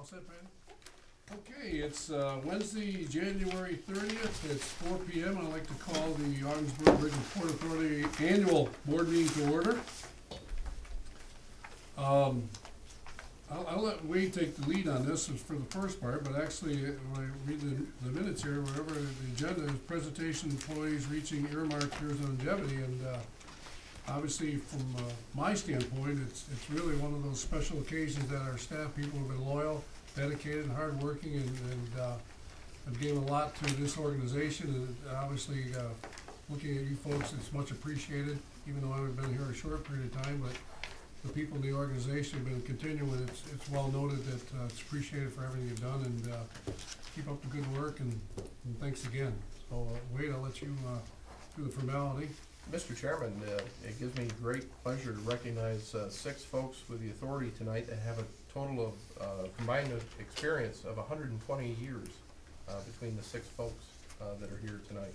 All set, Brandon? Okay, it's Wednesday, January 30th. It's 4 p.m. I'd like to call the Ogdensburg Bridge and Port Authority annual board meeting to order. I'll let Wade take the lead on this for the first part, but actually, when I read the minutes here, whatever the agenda is, presentation employees reaching earmarked years of longevity, and obviously, from my standpoint, it's really one of those special occasions that our staff people have been loyal, dedicated, and hardworking, and have given a lot to this organization. And obviously, looking at you folks, it's much appreciated, even though I haven't been here a short period of time. But the people in the organization have been continuing. It's well noted that it's appreciated for everything you've done, and keep up the good work, and thanks again. So, Wade, I'll let you do the formality. Mr. Chairman, it gives me great pleasure to recognize 6 folks with the authority tonight that have a total of combined experience of 120 years between the 6 folks that are here tonight.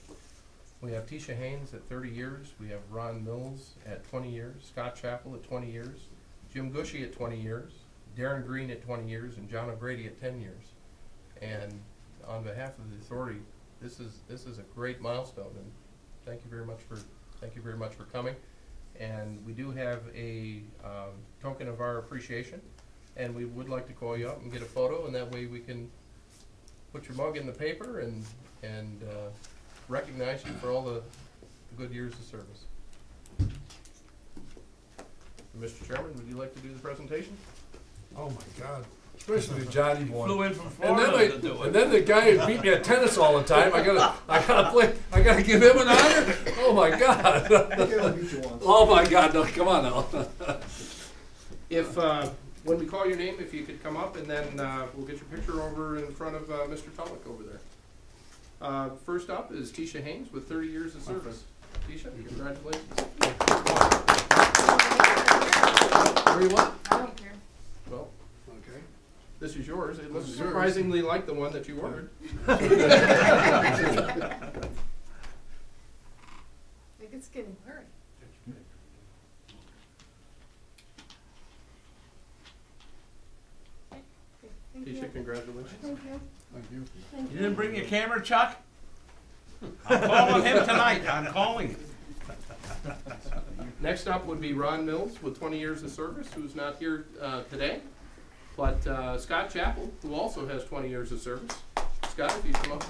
We have Tisha Haynes at 30 years, we have Ron Mills at 20 years, Scott Chappell at 20 years, Jim Gushy at 20 years, Darren Green at 20 years, and John O'Grady at 10 years. And on behalf of the authority, this is a great milestone, and thank you very much for coming. And we do have a token of our appreciation, and we would like to call you up and get a photo, and that way we can put your mug in the paper and recognize you for all the good years of service. Mr. Chairman, would you like to do the presentation? Oh my God. Especially the Johnny one. Flew in from Florida to do it. And then the guy who beat me at tennis all the time. I gotta give him an honor. Oh my God. Oh my God. No, come on now. If when we call your name, if you could come up, and then we'll get your picture over in front of Mr. Tulloch over there. First up is Tisha Haynes with 30 years of service. Tisha, congratulations. Where you want? I don't care. Well, okay. this is yours. It looks surprisingly like the one that you ordered. Like it's getting blurry. Tisha, congratulations. Thank you. Thank you. Thank You didn't bring your camera, Chuck? I'm calling him tonight. I'm calling him. Next up would be Ron Mills with 20 years of service, who's not here today. But Scott Chappell, who also has 20 years of service. Scott, if you come up.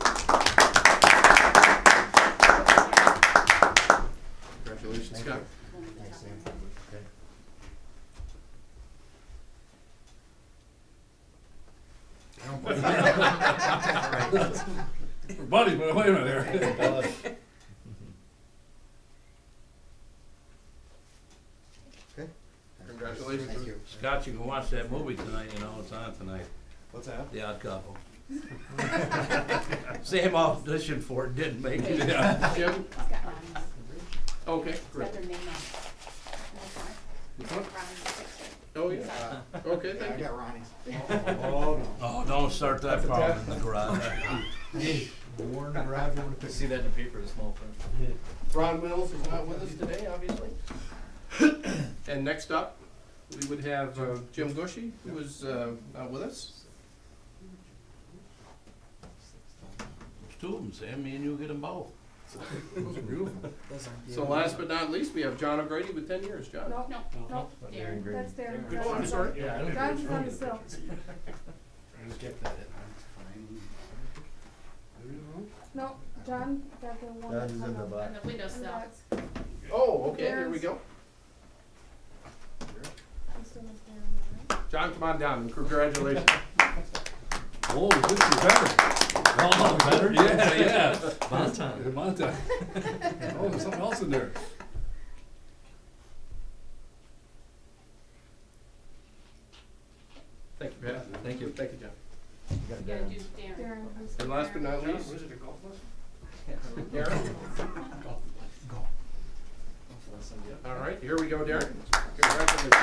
Congratulations, Scott. We're buddies, but wait a minute there. Congratulations. Thank you. Scott, you can watch that movie tonight. You know it's on tonight. What's that? The Odd Couple. Same audition for it, didn't make it. Yeah. Jim? It's got Ronnie's. Okay, It's great. got their name on it. Ronnie's picture. Oh, yeah. Okay, I thank you. got Ronnie's. Oh, no. Oh, don't start that problem in the garage. Warren garage over to See that in the paper, the small print. Ron Mills is not with us today, obviously. And next up, we would have Jim Gushy, who is not with us. There's 2 of them, Sam. Me and you get them both. Those are beautiful. So last but not least, we have John O'Grady with 10 years. John? No, Darren. That's Darren. Oh, I'm sorry. Yeah, I don't John's on the still. I just kept that in. No, John got the one that's on the, back. on the windowsill. Oh, okay, here we go. John, come on down, and congratulations. Oh, this is better. Oh, better? Yeah. Montana. Montana. Oh, there's something else in there. Thank you, Pat. Thank you. Thank you, John. You gotta do Darren. And last but not least, Is it a golf lesson? Darren. All right, here we go, Darren. Congratulations.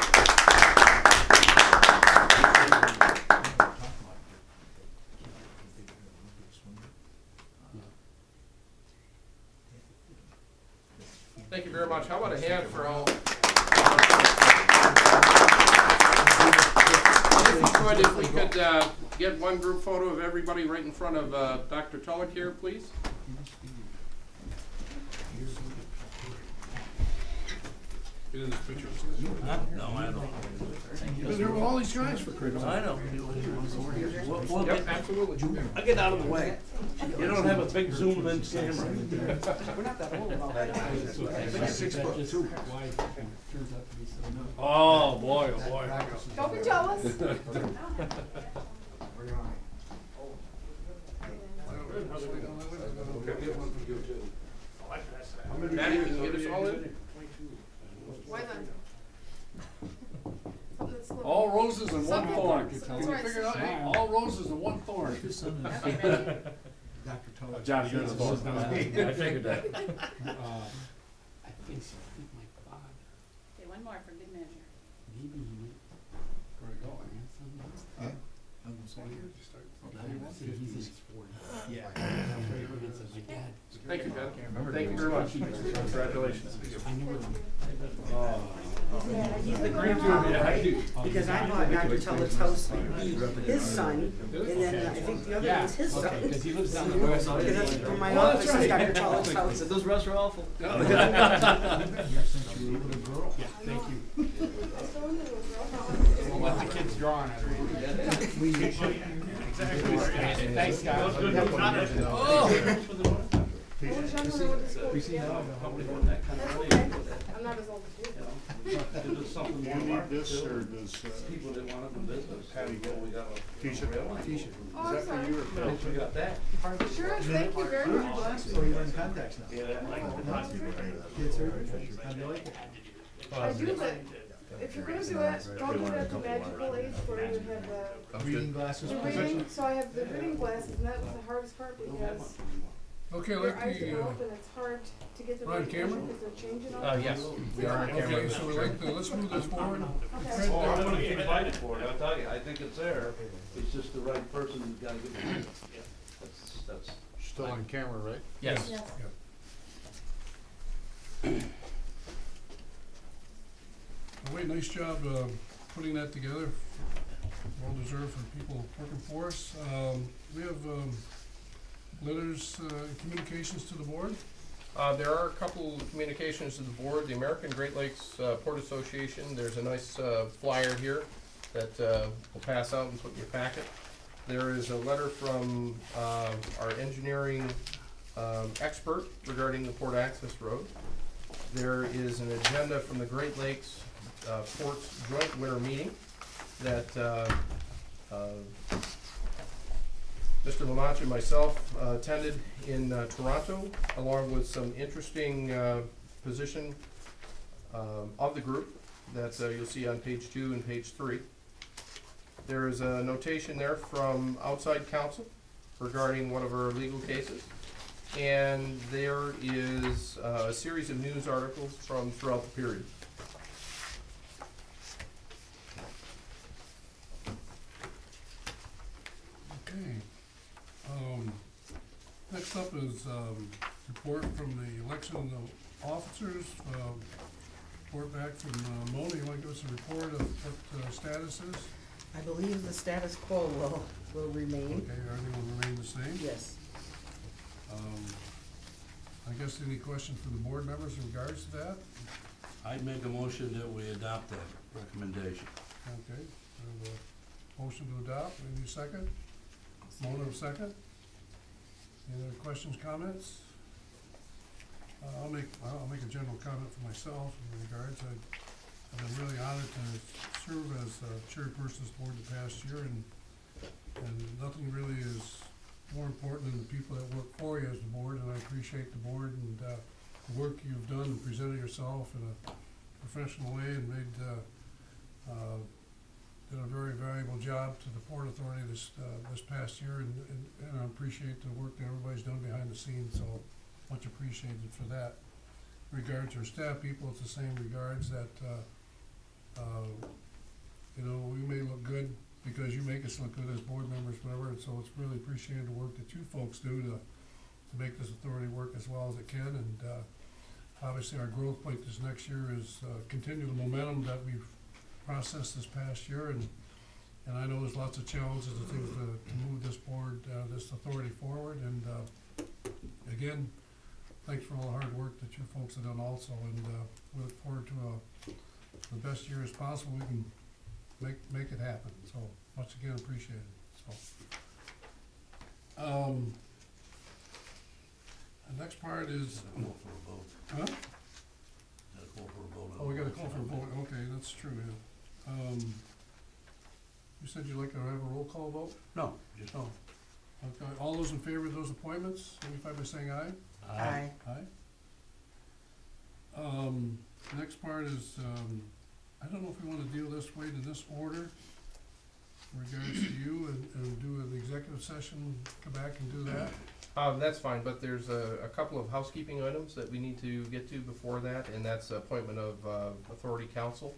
Thank you very much. How about a hand for all? If we could get one group photo of everybody right in front of Dr. Tulloch here, please. Get in this picture. No, I don't. You've been here with all these guys for Christmas. I know. Well, Yep, absolutely. I get out of the way. You don't have a big zoom in camera. We're not that old. Like 6'2". Oh, boy, oh, boy. Don't be jealous. Maddie, can you get us all in? Why not? Something that's little. All roses and one Something- thorn. that's Can you right. figure it out? Hey, all roses and one thorn. Okay, ready? Dr. Tulloch. Johnny, you're the boss. I figured that. I think so, I think my father, Okay, one more for good measure. maybe he went, Where to go? Yeah. I'm gonna say here. I say he's in his 40s. Yeah. It's like, my dad. Thank you, Ben. Thank you very much. Congratulations. I never. He's the grandfather, right? Because I bought Dr. Tulloch's house, his son, and then I think the other one was his son. Okay, cause he lives down the west side. Because that's where my office is, Dr. Tulloch's house. Those roasts are awful. Yeah, thank you. We'll let the kids draw on it. Thanks, guys. We see now. That's okay. I'm not as old as you. Do you need this, or does People that want to do business. Patty get We got a Keisha? T-shirt. Oh, I'm sorry. We got that. Sure, thank you very much. So you're in contacts now? Yeah, Kids are, how do you like it? I do, but if you're gonna do it, don't do it at the magical age where you have Reading glasses. the reading, so I have the reading glasses, and that was the hardest part because Okay, your like eyes the, are open, it's hard to get the We're on right camera? vision because they're changing all the Yes, time. we are on camera. okay, so we like the, let's move this forward. Okay. Oh, I'm gonna get invited for it, I'll tell you, I think it's there, it's just the right person who's gotta get the minutes. That's. Still on camera, right? Yes. Yes. Wait, nice job, putting that together. Well deserved for people working for us. We have, letters, communications to the board. There are a couple communications to the board. The American Great Lakes Port Association, there's a nice flyer here that we'll pass out and put in your packet. There is a letter from our engineering expert regarding the port access road. There is an agenda from the Great Lakes Ports Joint Winter Meeting that Mr. Lamanche and myself attended in Toronto, along with some interesting position of the group that you'll see on page 2 and page 3. There is a notation there from outside counsel regarding one of our legal cases. And there is a series of news articles from throughout the period. Okay. Next up is, report from the election of officers, report back from, Mona. You wanna give us a report of what, status is? I believe the status quo will remain. Okay, everything will remain the same? Yes. I guess any questions from the board members in regards to that? I'd make a motion that we adopt that recommendation. Okay, we have a motion to adopt, we need a second? Mona, a second? Any other questions, comments? I'll make a general comment for myself in regards. I've been really honored to serve as chairperson of this board the past year, and nothing really is more important than the people that work for you as the board, and I appreciate the board and the work you've done and presented yourself in a professional way and did a very valuable job to the Port Authority this past year, and I appreciate the work that everybody's done behind the scenes, so much appreciated for that. In regards to our staff people, it's the same regards that, you know, we may look good because you make us look good as board members, whatever, and so it's really appreciated the work that you folks do to make this authority work as well as it can, and obviously our growth point this next year is continue the momentum that we've processed this past year, and And I know there's lots of challenges and things to move this board, this authority forward, and, again, thanks for all the hard work that you folks have done also, and, we look forward to the best year as possible we can make it happen, so, much again appreciated, so. The next part is, Call for a vote. huh? Gotta call for a vote. Oh, we gotta call for a vote, okay, that's true, yeah. You said you'd like to have a roll call vote? No, just, Oh, okay, all those in favor of those appointments, signify by saying aye. Aye. Aye. Next part is, I don't know if we wanna deal this way in this order, in regards to you, and do an executive session, come back and do that. That's fine, but there's a couple of housekeeping items that we need to get to before that, and that's appointment of authority council,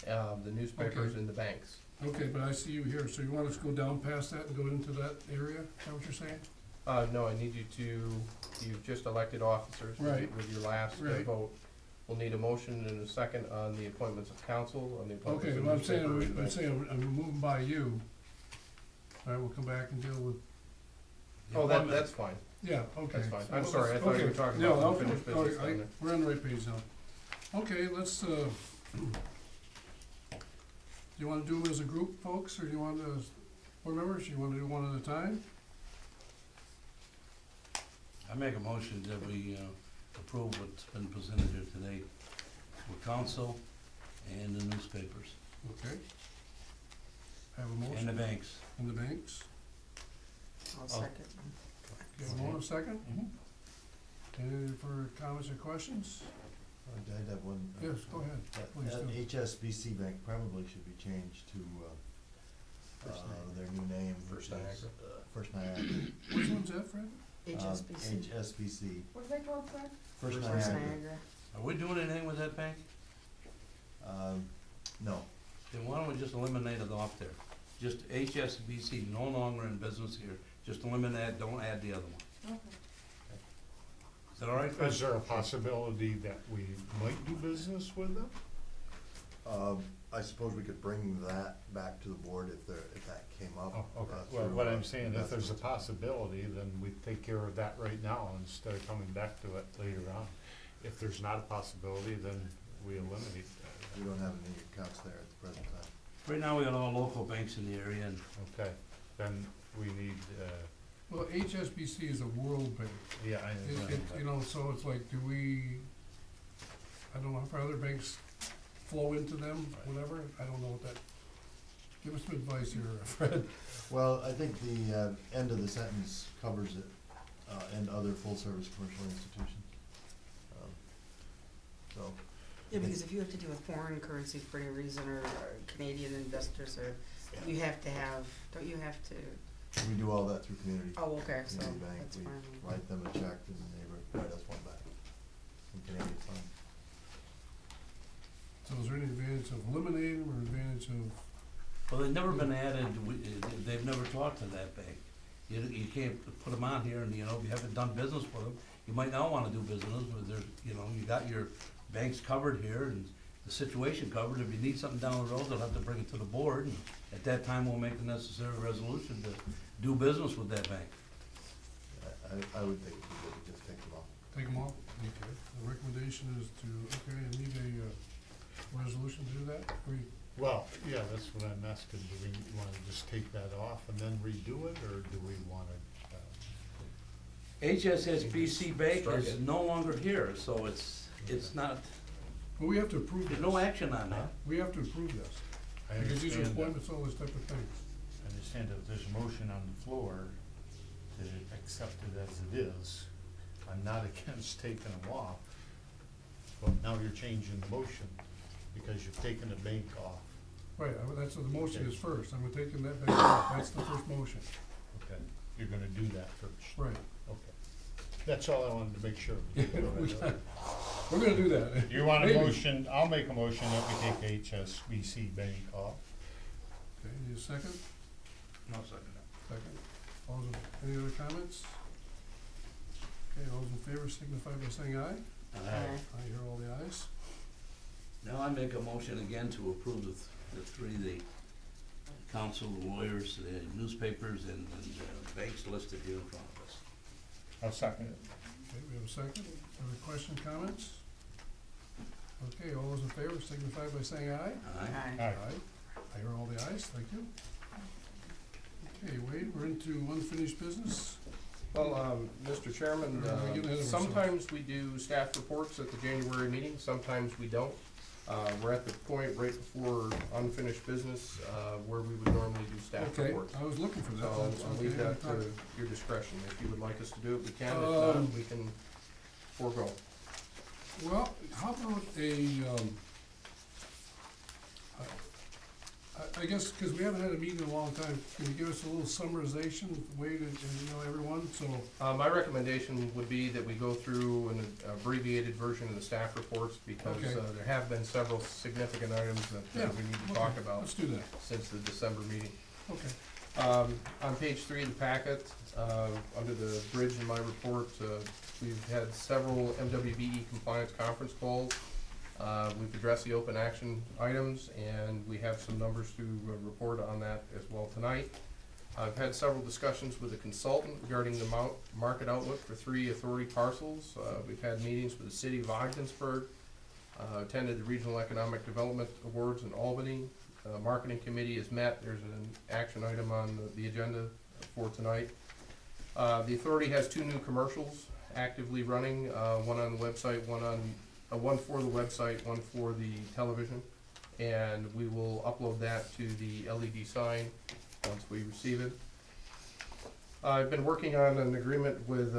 the newspapers Okay. and the banks. Okay, but I see you here, so you want us to go down past that and go into that area, is that what you're saying? No, I need you to, you've just elected officers with Right. with your last Right. vote. We'll need a motion and a second on the appointments of council, on the appointments Okay, of well, newspaper and I'm bank. saying, I'm moving by you. All right, we'll come back and deal with, Oh, that's fine. yeah, okay. That's fine. So I'm sorry, I thought you were okay. talking No, about okay, unfinished okay, business down there. we're on the right page now. Okay, let's, do you wanna do them as a group, folks, or do you want to, board members, you wanna do one at a time? I make a motion that we approve what's been presented here today for council and the newspapers Okay. Have a and motion, the banks. and the banks, I'll second. get a moment, second, Mhm. any further comments or questions? I'd have one. Yes, go ahead, please That do. HSBC Bank probably should be changed to, their new name. First which is, Niagara. First Niagara. Which one's that, Fred? HSBC. HSBC, What's that called, Fred? First First Niagara. Niagara. Are we doing anything with that bank? No, Then why don't we just eliminate it off there? Just HSBC, no longer in business here. Just eliminate that, don't add the other one. Okay. Is that all right, Fred? Is there a possibility that we might do business with them? I suppose we could bring that back to the board if that came up. Oh, okay. Well, through, what I'm saying, if there's a investments. possibility, then we take care of that right now instead of coming back to it later on. If there's not a possibility, then we eliminate that. We don't have any accounts there at the present time. Right now, we got all local banks in the area, and Okay, then we need, Well, HSBC is a world bank. yeah, I It, understand. you know, so it's like, do we, I don't know if our other banks flow into them, whatever, I don't know what that, give us some advice here, Fred. Well, I think the end of the sentence covers it, and other full-service commercial institutions. So, Yeah, because if you have to do with foreign currency for any reason, or Canadian investors, or you have to have, don't you have to, we do all that through community. oh, okay, so Community bank, that's we fine. write them a check and they write us one back from Canadian funds. So is there any advantage of eliminating them or advantage of, well, they've never been added, they've never talked to that bank. You can't put them on here, and, you know, if you haven't done business with them, you might not wanna do business, but there's, you know, you got your banks covered here, and the situation covered. If you need something down the road, they'll have to bring it to the board, and at that time, we'll make the necessary resolution to do business with that bank. I would think we could just take them off. take them off? Okay. The recommendation is to, okay, I need a resolution to do that, or you, Well, yeah, that's what I'm asking. Do we wanna just take that off and then redo it, or do we wanna, HSBC Bank Strike is it. no longer here, so it's not, but we have to approve this. there's no action on that. We have to approve this, I because these are understand that. appointments, all this type of things. I understand that there's a motion on the floor to accept it as it is. I'm not against taking them off, but now you're changing the motion because you've taken the bank off. Right, that's, the motion is first, I'm taking that back off, that's the first motion, Okay, you're gonna do that first. right. Okay. That's all I wanted to make sure. We're gonna do that. You want a Maybe. motion, I'll make a motion that we take HSBC Bank off. Okay, need a second? No second. Second. All those, any other comments? Okay, all those in favor signify by saying aye. Aye. I hear all the ayes. Now I make a motion again to approve the three, the council, lawyers, newspapers, and banks listed here in front of us. I'll second it. Okay, we have a second. Other question, comments? Okay, all those in favor signify by saying aye. Aye. Aye. I hear all the ayes, thank you. Okay, Wade, we're into unfinished business. Well, Mr. Chairman, We're getting ahead of ourselves. sometimes we do staff reports at the January meeting, sometimes we don't. We're at the point right before unfinished business, where we would normally do staff Okay, reports. I was looking for that. So That's I'll leave okay. that to your discretion. If you would like us to do it, we can. If not, we can forego. Well, how about I guess, because we haven't had a meeting in a long time, can you give us a little summarization, Wade, and everyone, so. My recommendation would be that we go through an abbreviated version of the staff reports, because Okay. there have been several significant items that Yeah, we need to okay, talk about Let's do that, since the December meeting. okay. On page 3 of the packet, under the bridge in my report, we've had several MWBE compliance conference calls. We've addressed the open action items, and we have some numbers to report on that as well tonight. I've had several discussions with a consultant regarding the market outlook for 3 authority parcels. We've had meetings with the city of Ogdensburg, attended the Regional Economic Development Awards in Albany. Marketing committee has met. There's an action item on the agenda for tonight. The authority has 2 new commercials actively running, one on the website, one for the website, one for the television, and we will upload that to the LED sign once we receive it. I've been working on an agreement with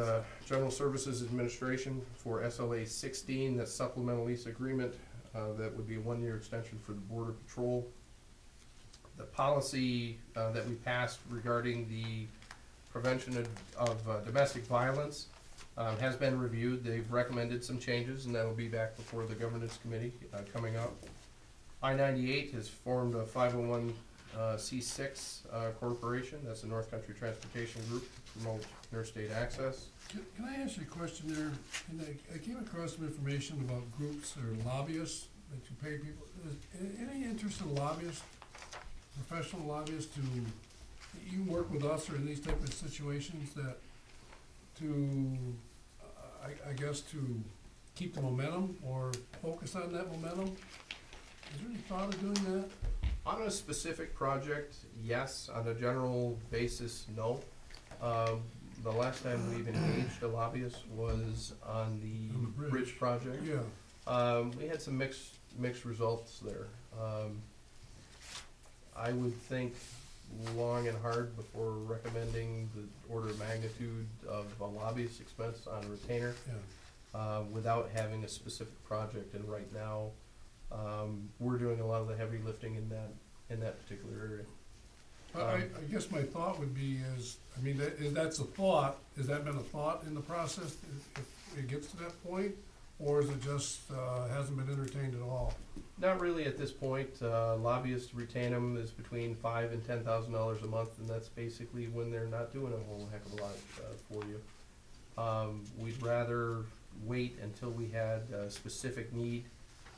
General Services Administration for SLA 16, that's supplemental lease agreement. That would be a 1-year extension for the Border Patrol. The policy that we passed regarding the prevention of domestic violence has been reviewed. They've recommended some changes, and that will be back before the governance committee coming up. I-98 has formed a 501c6 corporation. That's the North Country Transportation Group to promote interstate access. Can I ask you a question there? And I came across some information about groups or lobbyists that you pay people. Is any interest in lobbyists, professional lobbyists, to, you work with us or in these type of situations that, to, I guess, to keep the momentum or focus on that momentum? Is there any thought of doing that? On a specific project, yes. On a general basis, no. The last time we've engaged a lobbyist was on the bridge project. Yeah. We had some mixed results there. I would think long and hard before recommending the order of magnitude of a lobbyist expense on a retainer, Yeah. without having a specific project. And right now, we're doing a lot of the heavy lifting in that particular area. I guess my thought would be is, I mean, that's a thought, has that been a thought in the process, if it gets to that point? Or is it just, hasn't been entertained at all? Not really at this point. Lobbyists, retain them is between $5,000 and $10,000 a month, and that's basically when they're not doing a whole heck of a lot for you. We'd rather wait until we had a specific need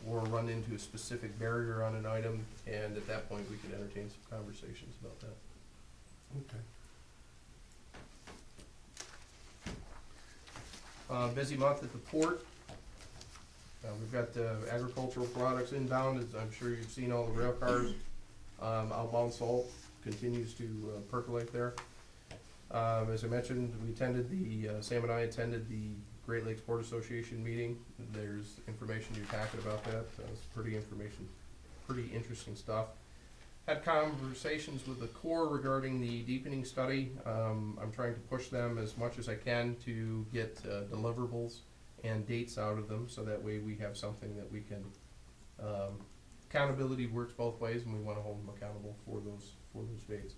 or run into a specific barrier on an item, and at that point, we could entertain some conversations about that. Okay. Busy month at the port. We've got agricultural products inbound, as I'm sure you've seen all the rail cars. Outbound salt continues to percolate there. As I mentioned, Sam and I attended the Great Lakes Port Association meeting. There's information in your packet about that. It's pretty interesting stuff. Had conversations with the Corps regarding the deepening study. I'm trying to push them as much as I can to get deliverables and dates out of them, so that way we have something that we can, accountability works both ways, and we want to hold them accountable for those dates.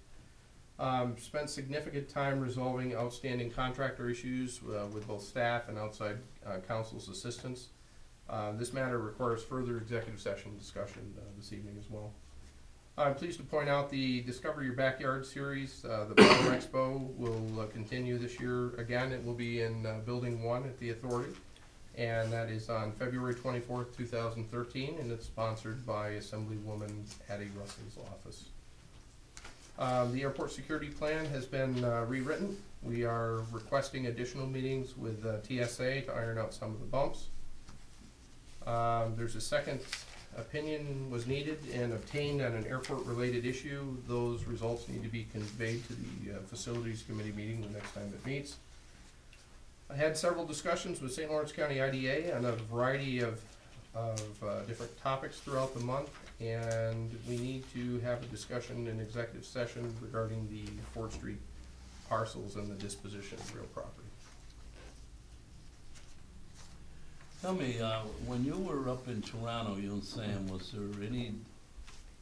Spent significant time resolving outstanding contractor issues with both staff and outside counsel's assistance. This matter requires further executive session discussion this evening as well. I'm pleased to point out the Discover Your Backyard series. The Power Expo will continue this year again. It will be in Building 1 at the Authority, and that is on February 24th, 2013, and it's sponsored by Assemblywoman Addie Russell's office. The airport security plan has been rewritten. We are requesting additional meetings with TSA to iron out some of the bumps. There's a second opinion was needed and obtained on an airport-related issue. Those results need to be conveyed to the Facilities Committee meeting the next time it meets. I had several discussions with St. Lawrence County IDA on a variety of different topics throughout the month, and we need to have a discussion in executive session regarding the 4th Street parcels and the disposition of real property. Tell me, when you were up in Toronto, you and Sam, was there any,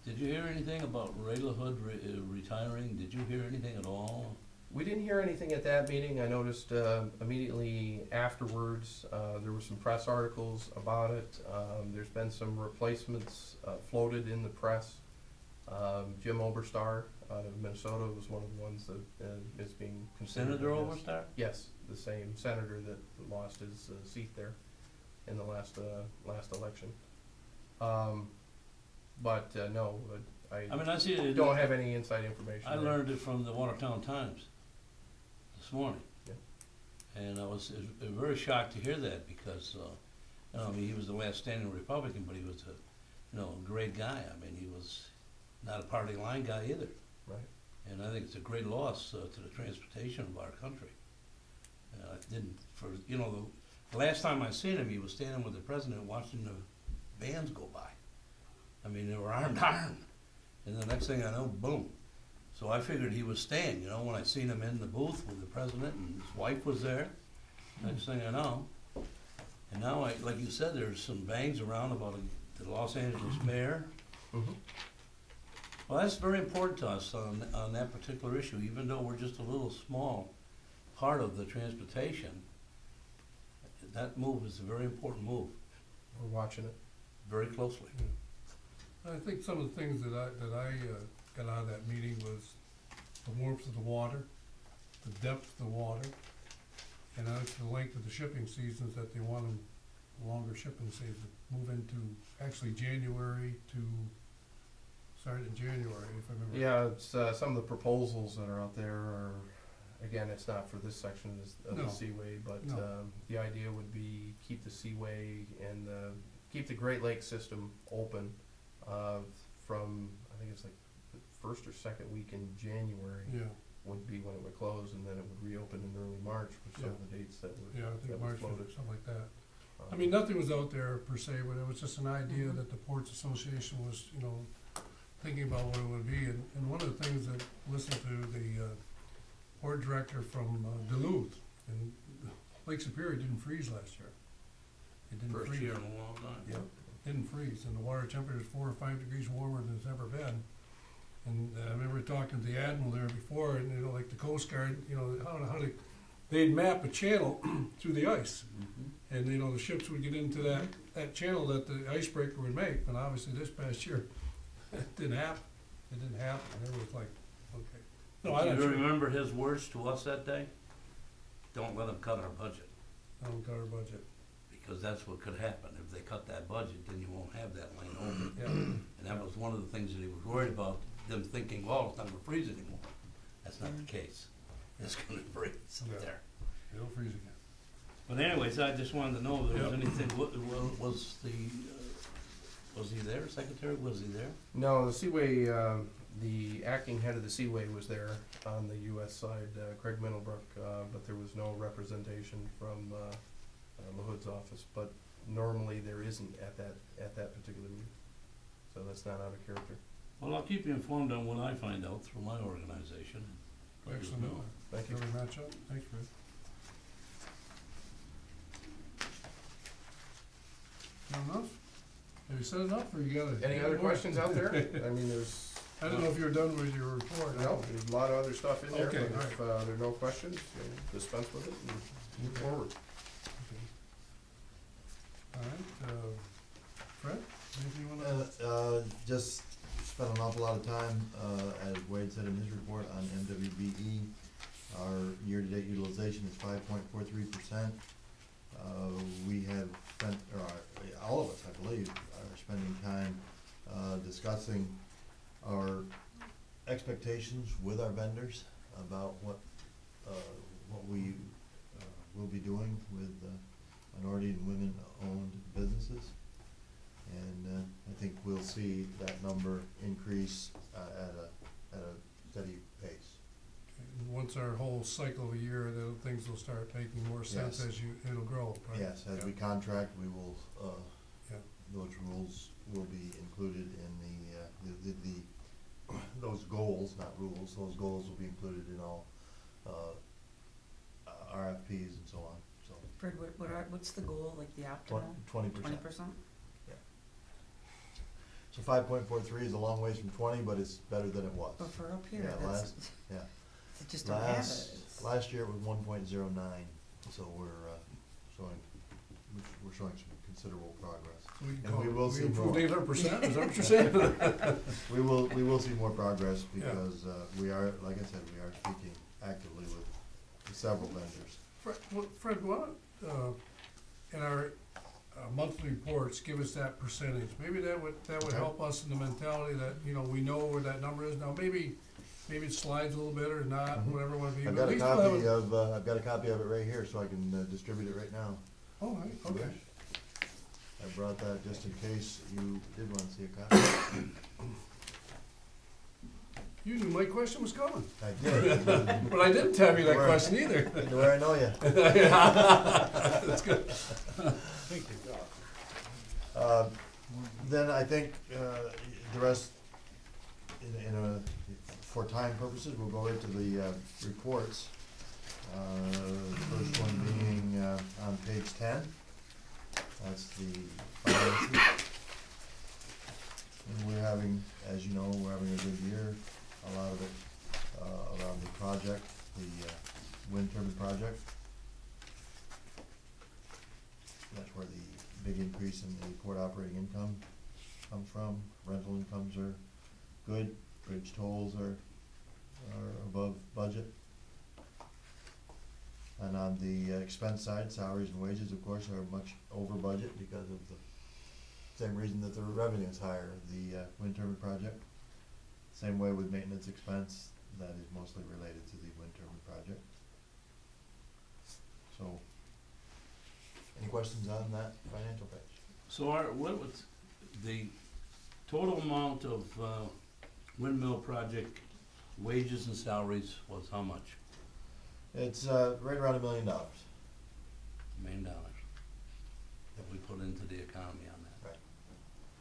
did you hear anything about Rayla Hood retiring? Did you hear anything at all? We didn't hear anything at that meeting. I noticed immediately afterwards, there were some press articles about it. There's been some replacements floated in the press. Jim Oberstar out of Minnesota was one of the ones that is being considered. Senator Oberstar? Yes, the same senator that lost his seat there in the last election. But no, I mean, I see it. don't have any inside information. I learned it from the Watertown Times this morning. Yeah. And I was very shocked to hear that because, you know, I mean, he was the last standing Republican, but he was a, you know, a great guy. I mean, he was not a party line guy either. Right. And I think it's a great loss to the transportation of our country. I didn't, for, you know, the last time I seen him, he was standing with the president watching the vans go by. I mean, they were arm to arm. And the next thing I know, boom. So I figured he was staying, you know, when I seen him in the booth with the president and his wife was there. Next thing I know. And now, like you said, there's some bangs around about the Los Angeles mayor. Mm-hmm. Well, that's very important to us on that particular issue, even though we're just a little small part of the transportation. That move is a very important move, We're watching it. very closely. I think some of the things that I got out of that meeting was the warmth of the water, the depth of the water, and the length of the shipping seasons, that they want them longer shipping season, move into actually January to start in January, if I remember. Yeah, it's, some of the proposals that are out there are, again, it's not for this section of No. the Seaway, but No. the idea would be keep the Seaway and keep the Great Lakes system open from, I think it's like the 1st or 2nd week in January Yeah, would be when it would close, and then it would reopen in early March for some of the dates that were, yeah, I that think was March or floated. something like that. I mean, nothing was out there per se, but it was just an idea that the Ports Association was, you know, thinking about what it would be. And one of the things that, listening to the port director from Duluth, and Lake Superior didn't freeze last year. It didn't First freeze. year in a long time. Yep, didn't freeze, and the water temperature is 4 or 5 degrees warmer than it's ever been. And I remember talking to the admiral there before, and you know, like the Coast Guard, you know, they'd map a channel through the ice, and you know, the ships would get into that channel that the icebreaker would make. But obviously, this past year, it didn't happen. It didn't happen. It was like, okay. No, I Do don't you remember his words to us that day? Don't let them cut our budget, I don't cut our budget. because that's what could happen. If they cut that budget, then you won't have that lane open. Yeah, And that was one of the things that he was worried about, them thinking, well, it's not gonna freeze anymore. That's not the case. It's gonna freeze up Yeah. there. it'll freeze again. But anyways, I just wanted to know if there was Yep. anything, was he there, Secretary, was he there? No, the Seaway, the acting head of the Seaway was there on the US side, Craig Middlebrook, but there was no representation from LaHood's office, but normally there isn't at that particular meeting. So that's not out of character. Well, I'll keep you informed on what I find out through my organization. Excellent. Thank you. Very match up. Thanks, Fred. Not enough? Have you said enough, or you got Any other questions out there? I mean, there's, I don't know if you're done with your report. no, there's a lot of other stuff in there, but Okay, if there are no questions, you'll dispense with it and move forward. All right, Fred, anything you wanna? Just spent an awful lot of time, as Wade said in his report, on MWBE. Our year-to-date utilization is 5.43%. We have spent, or all of us, I believe, are spending time discussing our expectations with our vendors about what we will be doing with minority and women-owned businesses. And I think we'll see that number increase at a steady pace. And once our whole cycle of a year, then things will start making more sense Yes. as it'll grow, right? Yes, as we Yeah. contract, we will, Yeah. those rules will be included in those goals, not rules, those goals will be included in all RFPs and so on, so. Fred, what's the goal, like the optimal? 20%. 20%? So 5.43 is a long ways from 20, but it's better than it was. But for up here, Yeah, that's, Yeah. they just don't have it. It's- Last year it was 1.09, so we're showing some considerable progress. So we can And call we it- will see improved more. 800%, is that what you're saying? We will see more progress because we are, like I said, we are speaking actively with several vendors. Fred, what, in our monthly reports, give us that percentage. Maybe that would Okay. help us in the mentality that, you know, we know where that number is. Now, maybe it slides a little bit or not, Mhm. whatever it would be. I've but at got a least we'll have copy I've got a copy of it right here, so I can distribute it right now. Oh, right, if you okay. wish. I brought that just in case you did want to see a copy. You knew my question was coming. I did. But I didn't tell you that Where- question either. Where I know you. That's good. Thank you. Then I think the rest, for time purposes, we'll go into the reports. First one being on page 10. That's the finances. And we're having, as you know, we're having a good year. A lot of it around the project, the wind turbine project. That's where the big increase in the port operating income comes from. Rental incomes are good, bridge tolls are above budget. And on the expense side, salaries and wages, of course, are much over budget because of the same reason that the revenue is higher, the wind turbine project. Same way with maintenance expense, that is mostly related to the wind turbine project. So, any questions on that financial page? So what was the total amount of windmill project wages and salaries was how much? It's right around $1 million. $1 million that we put into the economy on that. Right,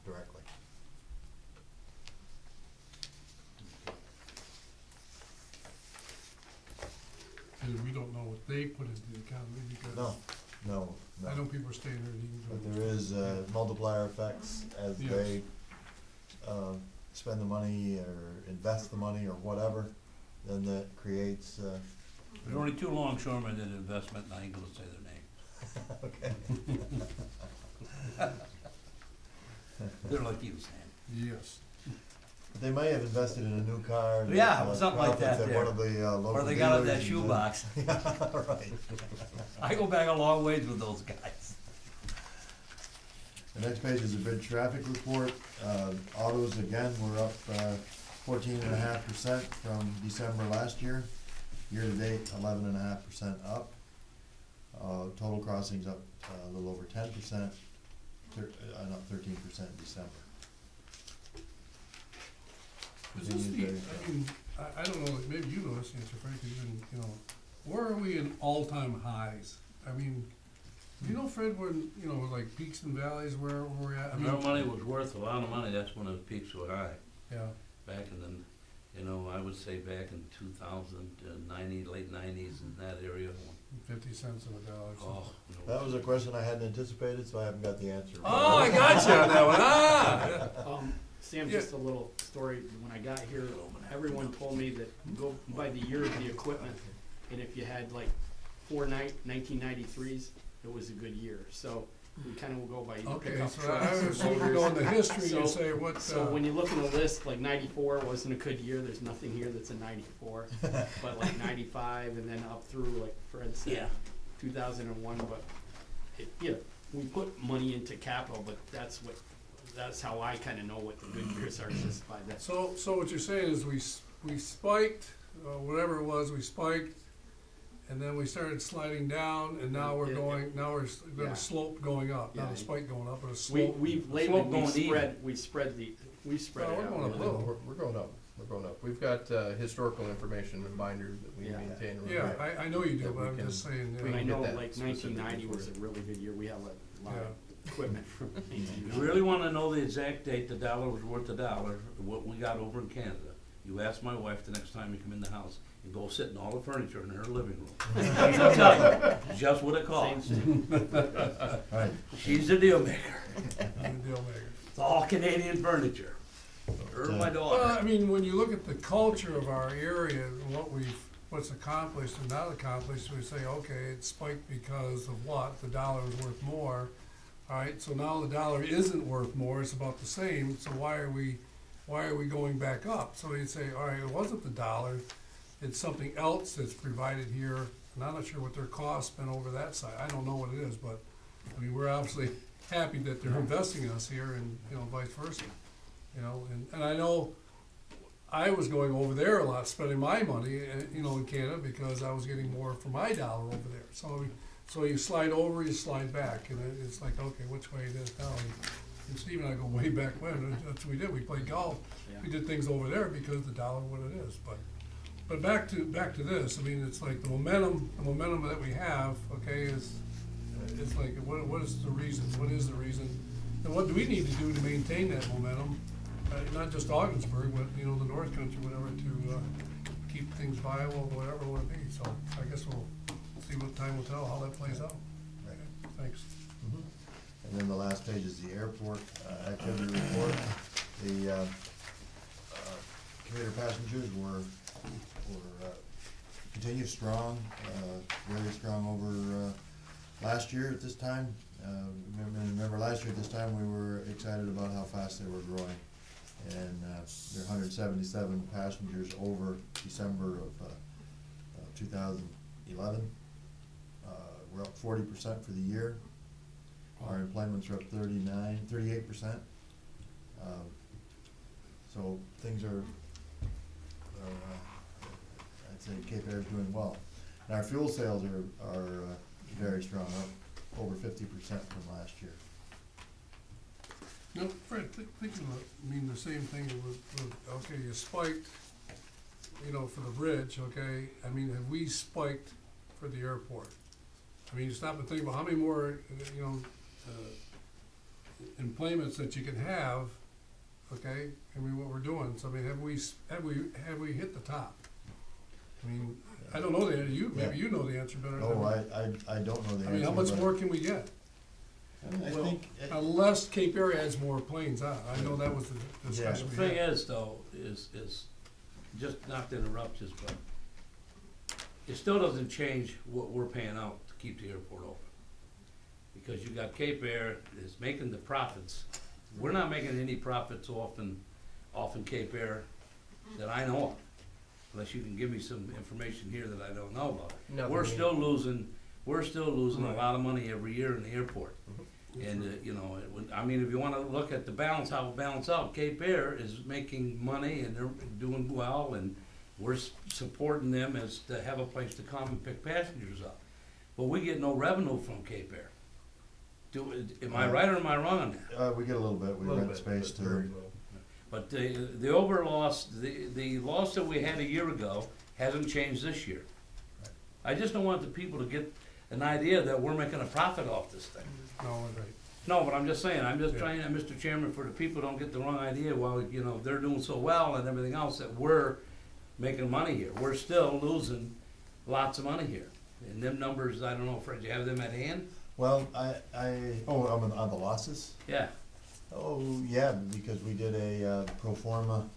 directly. And we don't know what they put into the economy because No. I know people are staying there and eating. But there is multiplier effects as Yes. they spend the money or invest the money or whatever, then that creates, There's only two longshoremen in investment, and I ain't gonna say their name. okay. They're like you, Sam. Yes. But they may have invested in a new car. that, Yeah, something like that profits at one of the local Or they got it dealers that and, shoebox. Yeah, right. I go back a long ways with those guys. The next page is a bid traffic report. Autos, again, we're up 14.5% from December last year. Year-to-date, 11.5% up. Total crossings up a little over 10%, and up 13% in December. Is this the, Continues I mean, I don't know, maybe you know this answer, Frank, even, you know, where are we in all-time highs? I mean, do you know, Fred, when, you know, like peaks and valleys, where we're at? I When mean, our money was worth a lot of money, that's when the peaks were high. yeah, Back in the, you know, I would say back in 2090, late 90s in that area. 50 cents on a dollar. So. Oh, no. That was a question I hadn't anticipated, so I haven't got the answer. Oh, I got you on that one. Ah! Sam, Yeah. just a little story, when I got here, everyone told me that go by the year of the equipment, and if you had like 1993s, it was a good year, so we kinda will go by, you Okay, pick up so trucks I and was hoping to motors. go into history So- and say what, So when you look in the list, like 94 wasn't a good year, there's nothing here that's a 94, but like 95 and then up through, like Fred said, Yeah. 2001, but it, yeah, we put money into capital, but that's how I kinda know what the good years are, just by that. so what you're saying is we we spiked, whatever it was, we spiked, and then we started sliding down, and now we're going, now we're got Yeah. a slope going up, not Yeah. a spike going up, but a slope. We've lately, Slope going we spread Oh, we're it going out. up low. We're going up, we're going up. We've got, historical information and binders that we Yeah. maintain. around Yeah, here. I know you do, That but we I'm can- just saying, we you And know. I can know get that like specifically 1990 was for a you. really good year, we had a lot Yeah. of equipment from You 1990. really wanna know the exact date the dollar was worth $1, what we got over in Canada, you ask my wife the next time you come in the house, and go sit in all the furniture in her living room. She'll tell you just what it costs. Right. She's the deal maker. I'm a deal maker. It's all Canadian furniture. Her and my Well, daughter. I mean, when you look at the culture of our area and what's accomplished and not accomplished, we say, okay, it spiked because of what? The dollar is worth more. All right, so now the dollar isn't worth more, it's about the same, so why are we going back up? So you'd say, all right, it wasn't the dollar, it's something else that's provided here, and I'm not sure what their costs been over that side. I don't know what it is, but, I mean, we're obviously happy that they're investing in us here and, you know, vice versa. You know, and I know I was going over there a lot, spending my money, you know, in Canada, because I was getting more for my dollar over there. So you slide over, you slide back, and it's like, okay, which way it is now? And Steve and I go way back when, that's what we did, we played golf. Yeah. We did things over there because the dollar what it is, but back to this, I mean, it's like the momentum that we have, okay, is, it's like, what is the reason? What is the reason? And what do we need to do to maintain that momentum? Not just Ogdensburg, but, you know, the North Country, whatever, to keep things viable, whatever it would be. So I guess we'll see what time will tell, how that plays out. Right. Thanks. And then the last page is the airport activity report. The commuter passengers were continue strong, very strong over last year at this time. Remember last year at this time, we were excited about how fast they were growing. And there are 177 passengers over December of 2011. We're up 40% for the year. Our employments are up 38%. So things are I'd say Cape Air is doing well. And our fuel sales are very strong, up over 50% from last year. No, Fred, thinking about, I mean, the same thing with, okay, you spiked, you know, for the bridge, okay? I mean, have we spiked for the airport? I mean, you stop and think about how many more, you know, employments that you can have, okay? I mean, what we're doing, so I mean, have we hit the top? I mean, I don't know the answer, maybe you know the answer better than me. No, I don't know the answer. I mean, how much but more can we get? I Well, think, unless Cape Air adds more planes on, I know that was the The discussion we thing had. is, though, is just not to interrupt you, but it still doesn't change what we're paying out to keep the airport open. Because you got Cape Air is making the profits. We're not making any profits off in Cape Air that I know of, unless you can give me some information here that I don't know about. No, We're I mean- still losing a Right. lot of money every year in the airport. And, you know, I mean, if you wanna look at the balance, how it balance out, Cape Air is making money and they're doing well, and we're supporting them as to have a place to come and pick passengers up. But we get no revenue from Cape Air. Am I right or am I wrong on that? we get a little bit, we Little rent bit, space but very to, little. But the over loss, the loss that we had a year ago hasn't changed this year. I just don't want the people to get an idea that we're making a profit off this thing. No, right. No, but I'm just saying, I'm just Yeah. trying, Mr. Chairman, for the people don't get the wrong idea, well, you know, they're doing so well and everything else, that we're making money here. We're still losing lots of money here. And them numbers, I don't know, Fred, you have them at hand? well, on the losses? Yeah. Oh, yeah, because we did a pro forma,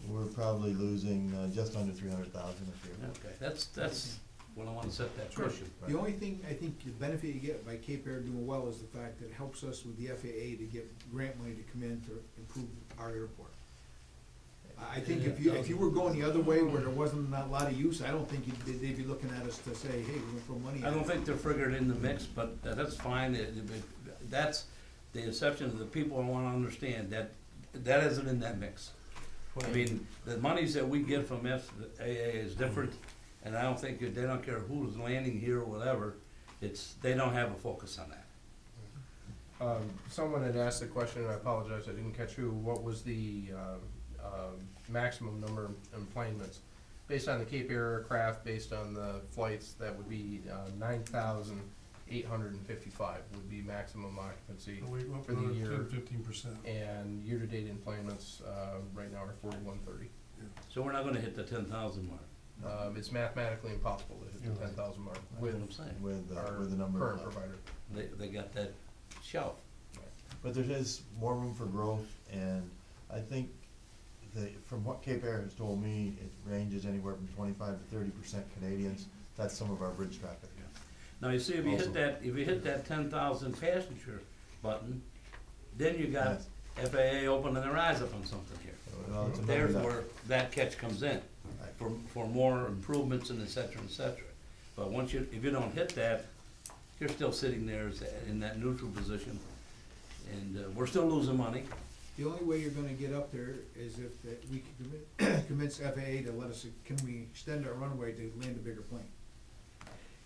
we're probably losing just under 300,000 a year. Okay, that's when I wanna set that Sure. cushion. The only thing, I think, the benefit you get by Cape Air doing well is the fact that it helps us with the FAA to get grant money to come in to improve our airport. I think if you were going the other way where there wasn't a lot of use, I don't think they'd be looking at us to say, hey, we're gonna throw money at I don't it. think they're figured in the mix, but that's fine. That's the exception of the people I wanna understand, that isn't in that mix. I mean, the monies that we get from FAA is different, and I don't think, they don't care who's landing here or whatever, they don't have a focus on that. Someone had asked the question, and I apologize, I didn't catch who, what was the maximum number of enplanements? Based on the Cape Air aircraft, based on the flights, that would be 9,855 would be maximum occupancy We go up for the another year. 10-15%. And year-to-date enplanements right now are 4130. So we're not gonna hit the 10,000 mark. It's mathematically impossible to hit the 10,000 mark That's with what I'm saying. with our the number current of. provider. They got that shelf. But there is more room for growth, and I think from what Cape Air has told me, it ranges anywhere from 25 to 30% Canadians. That's some of our bridge traffic. Now, you see, if you Also- hit that 10,000 passenger button, then you got Yes. FAA opening their eyes up on something here. Well, it's another There's level. where that catch comes in, for more improvements and et cetera, et cetera. But if you don't hit that, you're still sitting there in that neutral position, and we're still losing money. The only way you're gonna get up there is if we can convince FAA to let us, can we extend our runway to land a bigger plane?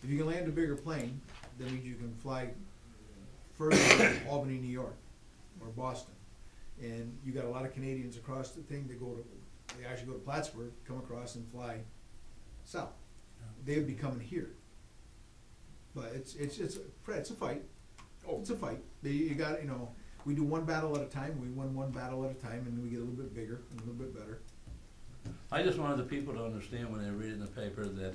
If you can land a bigger plane, that means you can fly further than Albany, New York, or Boston. And you got a lot of Canadians across the thing that they actually go to Plattsburgh, come across and fly south. They would be coming here. But it's a fight. It's a fight. You got, we do one battle at a time, we win one battle at a time, and we get a little bit bigger, and a little bit better. I just wanted the people to understand when they read in the paper that,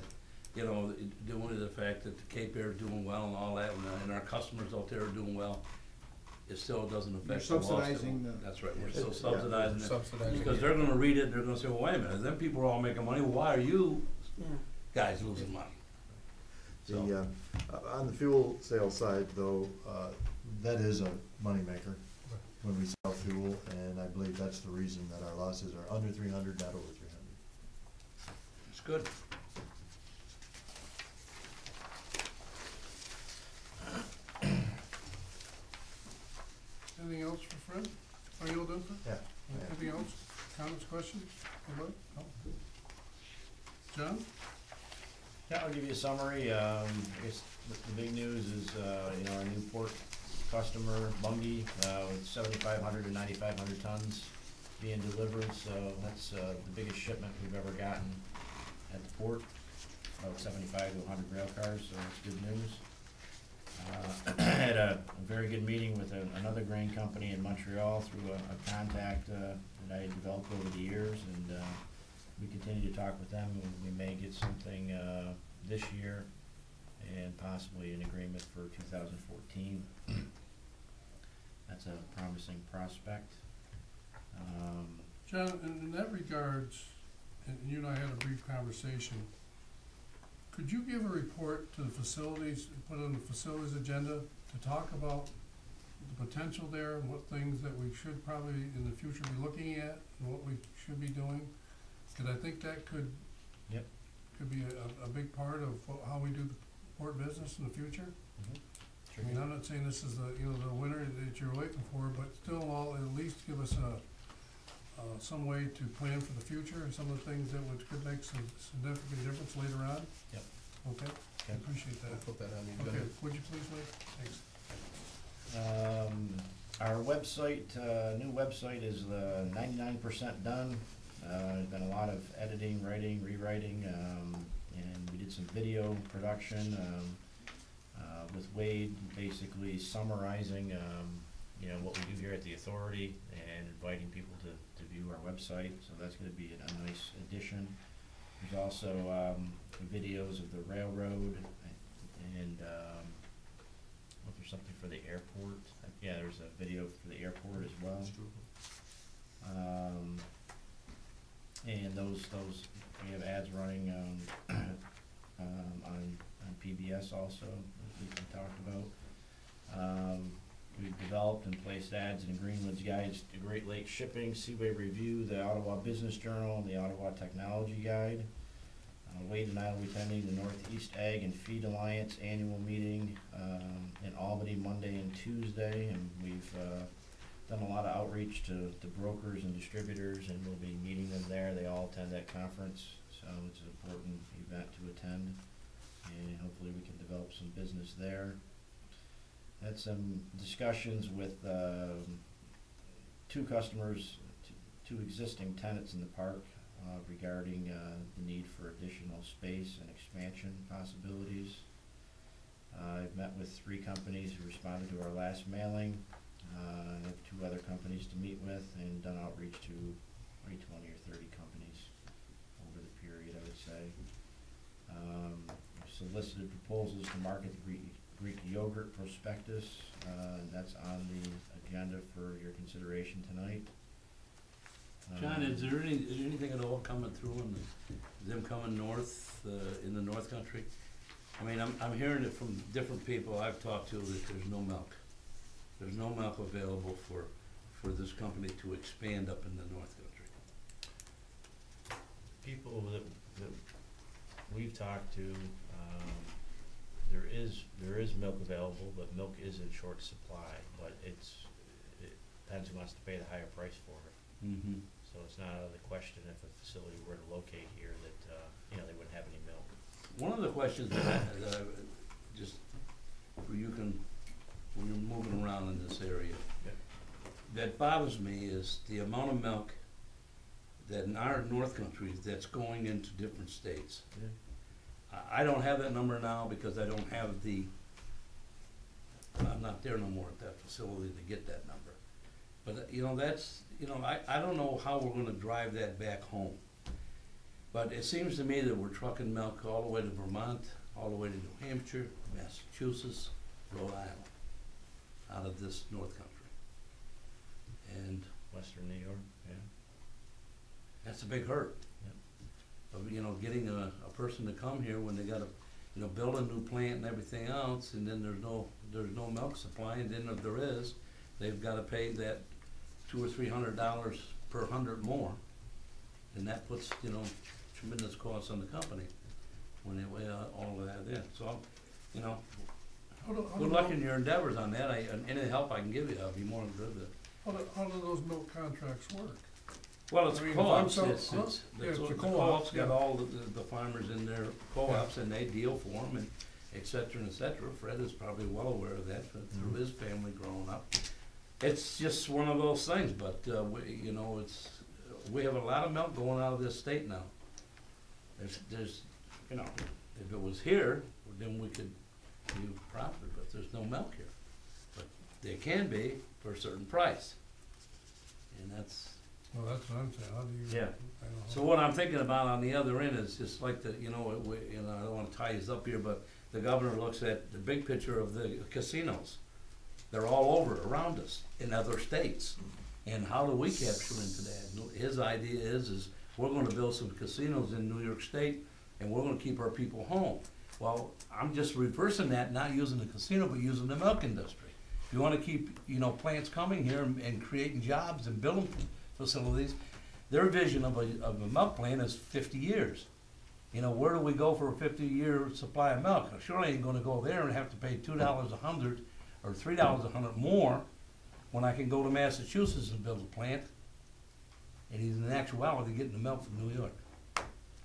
due to the fact that the Cape Air is doing well and all that, and our customers out there are doing well, it still doesn't affect the You're loss. subsidizing That's right, we're still Yeah, subsidizing it. Subsidizing Because it. they're gonna read it, and they're gonna say, well, wait a minute, them people are all making money, why are you Yeah. guys losing money? So, On the fuel sales side, though, that is a moneymaker when we sell fuel, and I believe that's the reason that our losses are under 300, not over 300. it's good. Anything else for Fred? Are you all done, Fred? Yeah. Anything else? Comments, questions? Anybody? No? John? Yeah, I'll give you a summary. I guess the big news is, our new port customer, Bungie, with 7,500 to 9,500 tons being delivered, so that's the biggest shipment we've ever gotten at the port, about 75 to 100 rail cars, so that's good news. I had a very good meeting with another grain company in Montreal through a contact that I had developed over the years, and we continue to talk with them, and we may get something this year and possibly an agreement for 2014. That's a promising prospect. John, in that regards, and you and I had a brief conversation, could you give a report to the facilities, put on the facilities agenda to talk about the potential there and what things that we should probably in the future be looking at and what we should be doing? Because I think that could be a big part of how we do the port business in the future. I mean, I'm not saying this is the winner that you're waiting for, but still, at least give us some way to plan for the future and some of the things that could make some significant difference later on. Yep. Okay, I appreciate that. I'll put that on the Okay, agenda. would you please, Mike? Thanks. Our website, new website is 99% done. There's been a lot of editing, writing, rewriting, and we did some video production with Wade, basically summarizing, what we do here at the authority and inviting people to view our website. So that's going to be a nice addition. There's also videos of the railroad and there's something for the airport. Yeah, there's a video for the airport as well. And those we have ads running on PBS also, as we talked about. We've developed and placed ads in Greenwood's Guides to Great Lakes Shipping, Seaway Review, the Ottawa Business Journal, and the Ottawa Technology Guide. Wade and I will be attending the Northeast Ag and Feed Alliance annual meeting in Albany Monday and Tuesday, and we've done a lot of outreach to brokers and distributors, and we'll be meeting them there. They all attend that conference, so it's an important event to attend, and hopefully we can develop some business there. Had some discussions with two customers, two existing tenants in the park regarding the need for additional space and expansion possibilities. I've met with 3 companies who responded to our last mailing. I have 2 other companies to meet with, and done outreach to maybe 20 or 30 companies over the period, I would say. Solicited proposals to market the Greek yogurt prospectus, and that's on the agenda for your consideration tonight. John, is there anything at all coming through on them coming north, in the North Country? I mean, I'm hearing it from different people I've talked to that there's no milk. There's no milk available for this company to expand up in the North Country. People that we've talked to, there is milk available, but milk is in short supply, but it depends who wants to pay the higher price for it. Mm-hmm. So it's not out of the question if a facility were to locate here that, they wouldn't have any milk. One of the questions that I just, when you're moving around in this area, that bothers me is the amount of milk that in our North Country that's going into different states. Yeah. I don't have that number now because I don't have I'm not there no more at that facility to get that number. But, I don't know how we're gonna drive that back home. But it seems to me that we're trucking milk all the way to Vermont, all the way to New Hampshire, Massachusetts, Rhode Island, out of this North Country. And Western New York, yeah. that's a big hurt. Yep. Of, getting a person to come here when they gotta, build a new plant and everything else, and then there's no milk supply, and then if there is, they've gotta pay that $200 or $300 per 100 more. And that puts, tremendous costs on the company when they weigh all of that in. So, good luck in your endeavors on that. Any help I can give you, I'll be more than good with. How do those milk contracts work? Well, it's I mean, co-ops, if I'm it's, so- it's, yeah, it's the a co-op, co-ops got yeah. all the farmers in their co-ops, and they deal for them, and et cetera, and et cetera. Fred is probably well aware of that through his family growing up. It's just one of those things, but, we have a lot of milk going out of this state now. There's, if it was here, then we could be profitable, but there's no milk here. But there can be for a certain price, and that's. Well, that's what I'm saying, how do you? Yeah. I don't know. So what I'm thinking about on the other end is just like I don't wanna tie us up here, but the governor looks at the big picture of the casinos. They're all over, around us, in other states. And how do we capture into that? His idea is we're gonna build some casinos in New York State, and we're gonna keep our people home. Well, I'm just reversing that, not using the casino, but using the milk industry. If you wanna keep, plants coming here and creating jobs and building facilities, their vision of a milk plant is 50 years. Where do we go for a 50-year supply of milk? Surely ain't gonna go there and have to pay $2 a hundred or $3 a hundred more when I can go to Massachusetts and build a plant, and he's in actuality getting the milk from New York.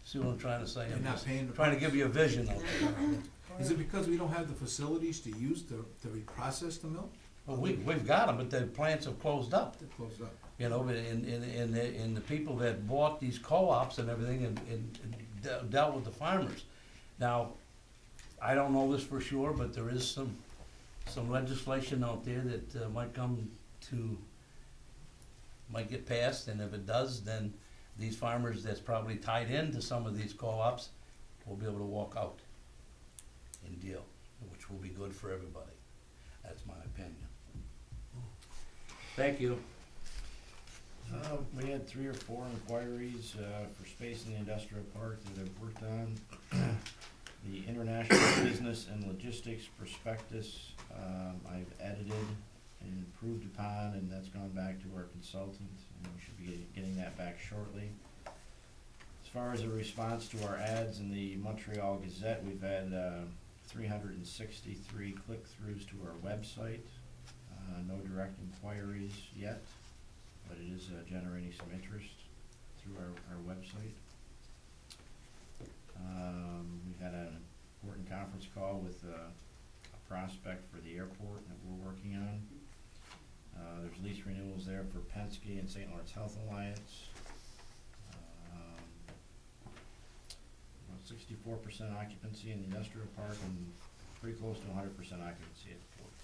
See what I'm trying to say? They're I'm not just paying the trying to price. give you a vision of it. Is it because we don't have the facilities to use to reprocess the milk? Well, we've got them, but the plants have closed up. They're closed up. And the people that bought these co-ops and everything and dealt with the farmers. Now, I don't know this for sure, but there is some legislation out there that might get passed, and if it does, then these farmers that's probably tied into some of these co-ops will be able to walk out and deal, which will be good for everybody. That's my opinion. Thank you. We had 3 or 4 inquiries for space in the industrial park that I've worked on. The international business and logistics prospectus, I've edited and improved upon, and that's gone back to our consultant, and we should be getting that back shortly. As far as a response to our ads in the Montreal Gazette, we've had 363 click-throughs to our website. No direct inquiries yet, but it is generating some interest through our website. We had an important conference call with a prospect for the airport that we're working on. There's lease renewals there for Penske and St. Lawrence Health Alliance. 64% occupancy in the industrial park and pretty close to 100% occupancy at the port.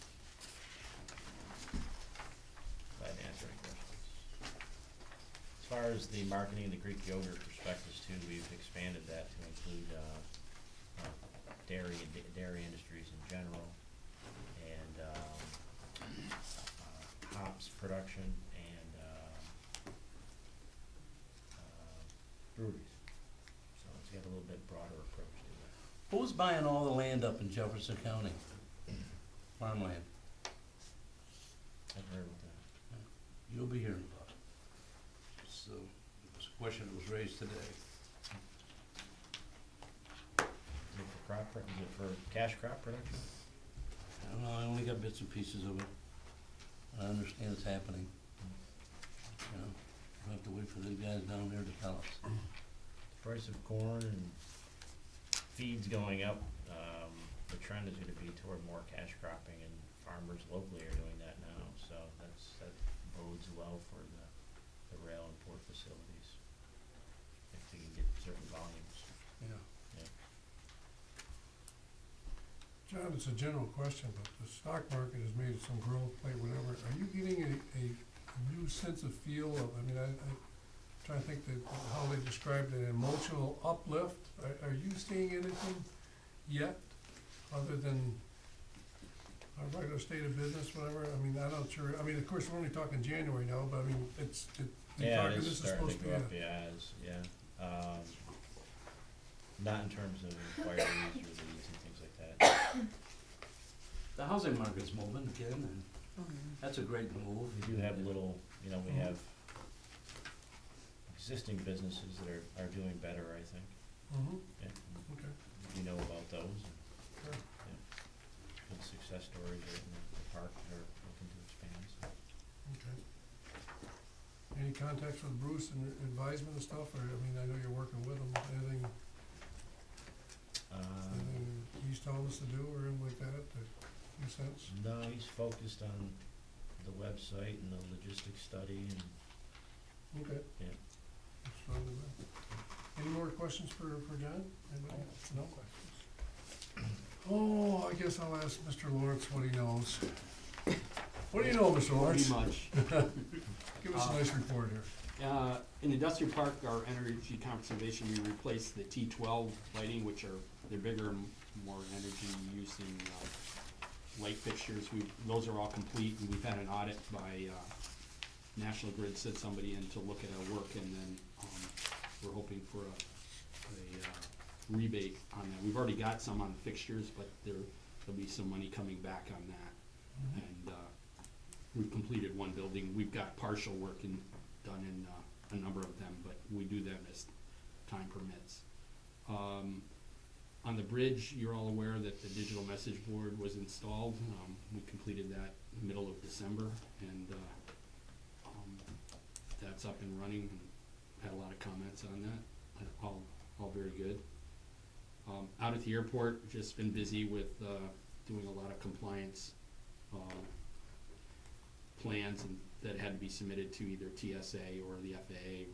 Glad to answer any questions. As far as the marketing of the Greek yogurt prospectus too, we've expanded that to include dairy industries in general, and hops production, and breweries. So it's got a little bit broader approach to that. Who's buying all the land up in Jefferson County? Farmland. I've heard of that. You'll be hearing about it. So, it was a question that was raised today. Is it for is it for cash crop production? I don't know, I only got bits and pieces of it. I understand it's happening. You know, we'll have to wait for the guys down there to tell us. The price of corn and feeds going up, the trend is gonna be toward more cash cropping, and farmers locally are doing that now, so that bodes well for the rail and port facilities, if they can get certain volumes. Yeah. Yeah. John, it's a general question, but the stock market has made some growth, whatever. Are you getting a new sense of feel of, I mean, I'm trying to think that how they described it, an emotional uplift? Are you seeing anything yet, other than a regular state of business, whatever? I mean, I'm not sure. I mean, of course, we're only talking January now, but I mean, Yeah, it this is is starting supposed to to be go up, not in terms of inquiries or leads and things like that. The housing market's moving again, and that's a great move. We do have little, we have existing businesses that are doing better, I think. Mm-hmm, Yeah. okay. You know about those. Sure. Yeah. Good success stories right in the park that are looking to expand, so. Okay. Any contacts with Bruce and advisement and stuff, or, I mean, I know you're working with him, anything he's telling us to do or anything like that, makes sense? No, he's focused on the website and the logistics study and, Okay. yeah. That's fine with that. Any more questions for John? Anybody? No questions. Oh, I guess I'll ask Mr. Lawrence what he knows. What do you know, Mr. Lawrence? Pretty much. Give us a nice report here. In Industrial Park, our energy conservation, we replaced the T12 lighting, which they're bigger and more energy using light fixtures. Those are all complete, and we've had an audit by National Grid, sent somebody in to look at our work, and then we're hoping for a rebate on that. We've already got some on the fixtures, but there'll be some money coming back on that. And we've completed one building. We've got partial work done in a number of them, but we do them as time permits. On the bridge, you're all aware that the digital message board was installed. We completed that middle of December, and that's up and running, and had a lot of comments on that. All very good. Out at the airport, just been busy with doing a lot of compliance plans that had to be submitted to either TSA or the FAA.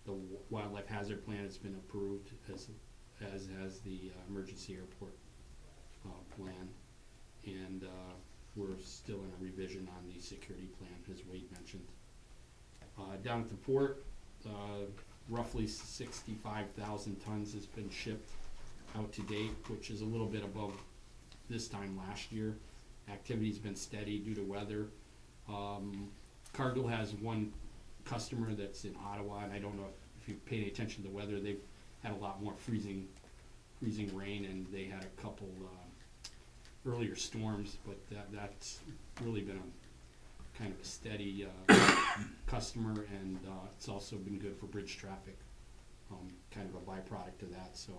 The wildlife hazard plan has been approved, as has the emergency airport plan, and we're still in a revision on the security plan, as Wade mentioned. Down at the port, roughly 65,000 tons has been shipped out to date, which is a little bit above this time last year. Activity's been steady due to weather. Cargill has one customer that's in Ottawa, and I don't know if you've paid any attention to the weather. They've had a lot more freezing rain, and they had a couple earlier storms, but that's really been a kind of a steady customer, and it's also been good for bridge traffic, kind of a byproduct of that. So,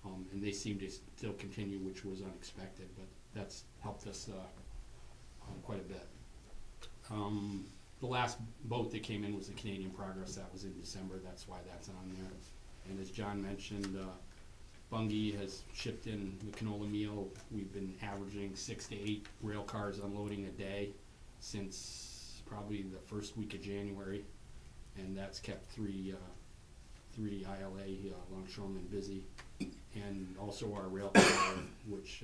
and they seem to still continue, which was unexpected, but that's helped us quite a bit. The last boat that came in was the Canadian Progress. That was in December. That's why that's on there. And as John mentioned, Bungie has shipped in the canola meal. We've been averaging 6 to 8 rail cars unloading a day since probably the first week of January, and that's kept three ILA longshoremen busy, and also our rail car, which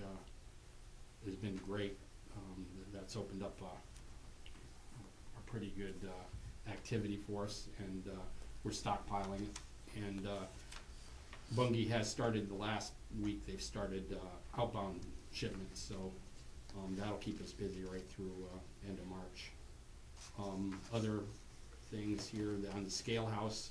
has been great. That's opened up a pretty good activity for us, and we're stockpiling. And Bungie has started the last week. They've started outbound shipments, so that'll keep us busy right through end of March. Other things here on the scale house,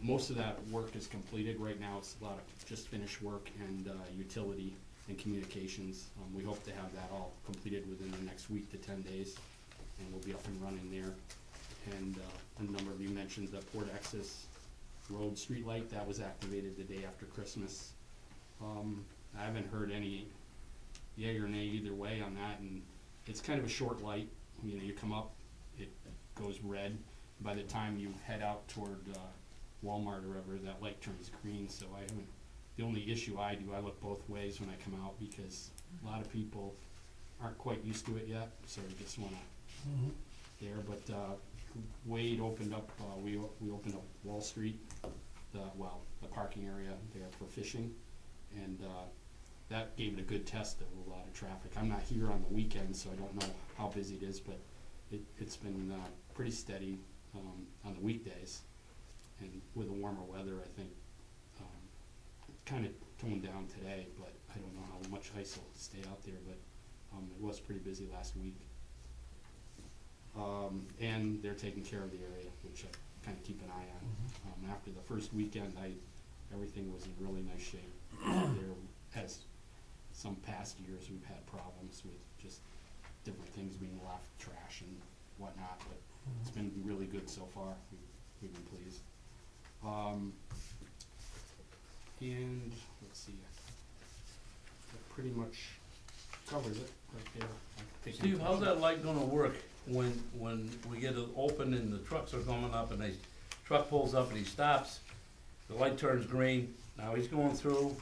most of that work is completed right now. It's a lot of just finished work and utility and communications. We hope to have that all completed within the next week to 10 days, and we'll be up and running there. And a number of you mentioned the Port Exodus Road street light. That was activated the day after Christmas. I haven't heard any yay or nay either way on that, and it's kind of a short light. You know, you come up, it goes red. By the time you head out toward Walmart or wherever, that light turns green. So I haven't. The only issue I do, I look both ways when I come out, because a lot of people aren't quite used to it yet. So we just want to there. But Wade opened up. We opened up Wall Street, the parking area there for fishing, and that gave it a good test of a lot of traffic. I'm not here on the weekend, so I don't know how busy it is, but it's been pretty steady on the weekdays, and with the warmer weather, I think kind of toned down today. But I don't know how much ice will stay out there, but it was pretty busy last week. And they're taking care of the area, which I kind of keep an eye on. After the first weekend, everything was in really nice shape. There, as some past years, we've had problems with just different things being left, trash and whatnot, but it's been really good so far. We've been pleased. And let's see, that pretty much covers it right there. Steve, how's that light gonna work when we get it open and the trucks are coming up and the truck pulls up and he stops, the light turns green, now he's going through,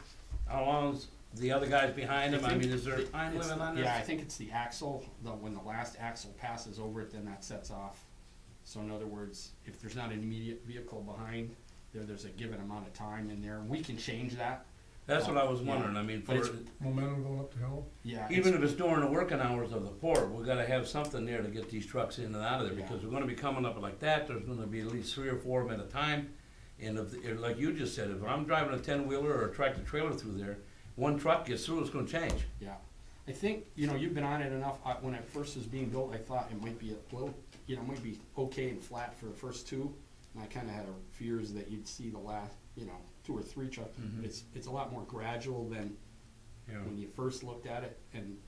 how long's the other guy's behind him? I mean, is there a time limit on this? Yeah, I think it's the axle, when the last axle passes over it, then that sets off. So in other words, if there's not an immediate vehicle behind, there's a given amount of time in there, and we can change that. That's what I was wondering, I mean, for, Momentum going up the hill? Yeah. even if it's during the working hours of the port, we gotta have something there to get these trucks in and out of there, because we're gonna be coming up like that, there's gonna be at least 3 or 4 of them at a time. And if, like you just said, if I'm driving a 10-wheeler or a tractor trailer through there, one truck gets through, it's gonna change. Yeah. I think, you've been on it enough. When it first was being built, I thought it might be a little, might be okay and flat for the first 2. And I kinda had fears that you'd see the last, 2 or 3 trucks. It's a lot more gradual than when you first looked at it. And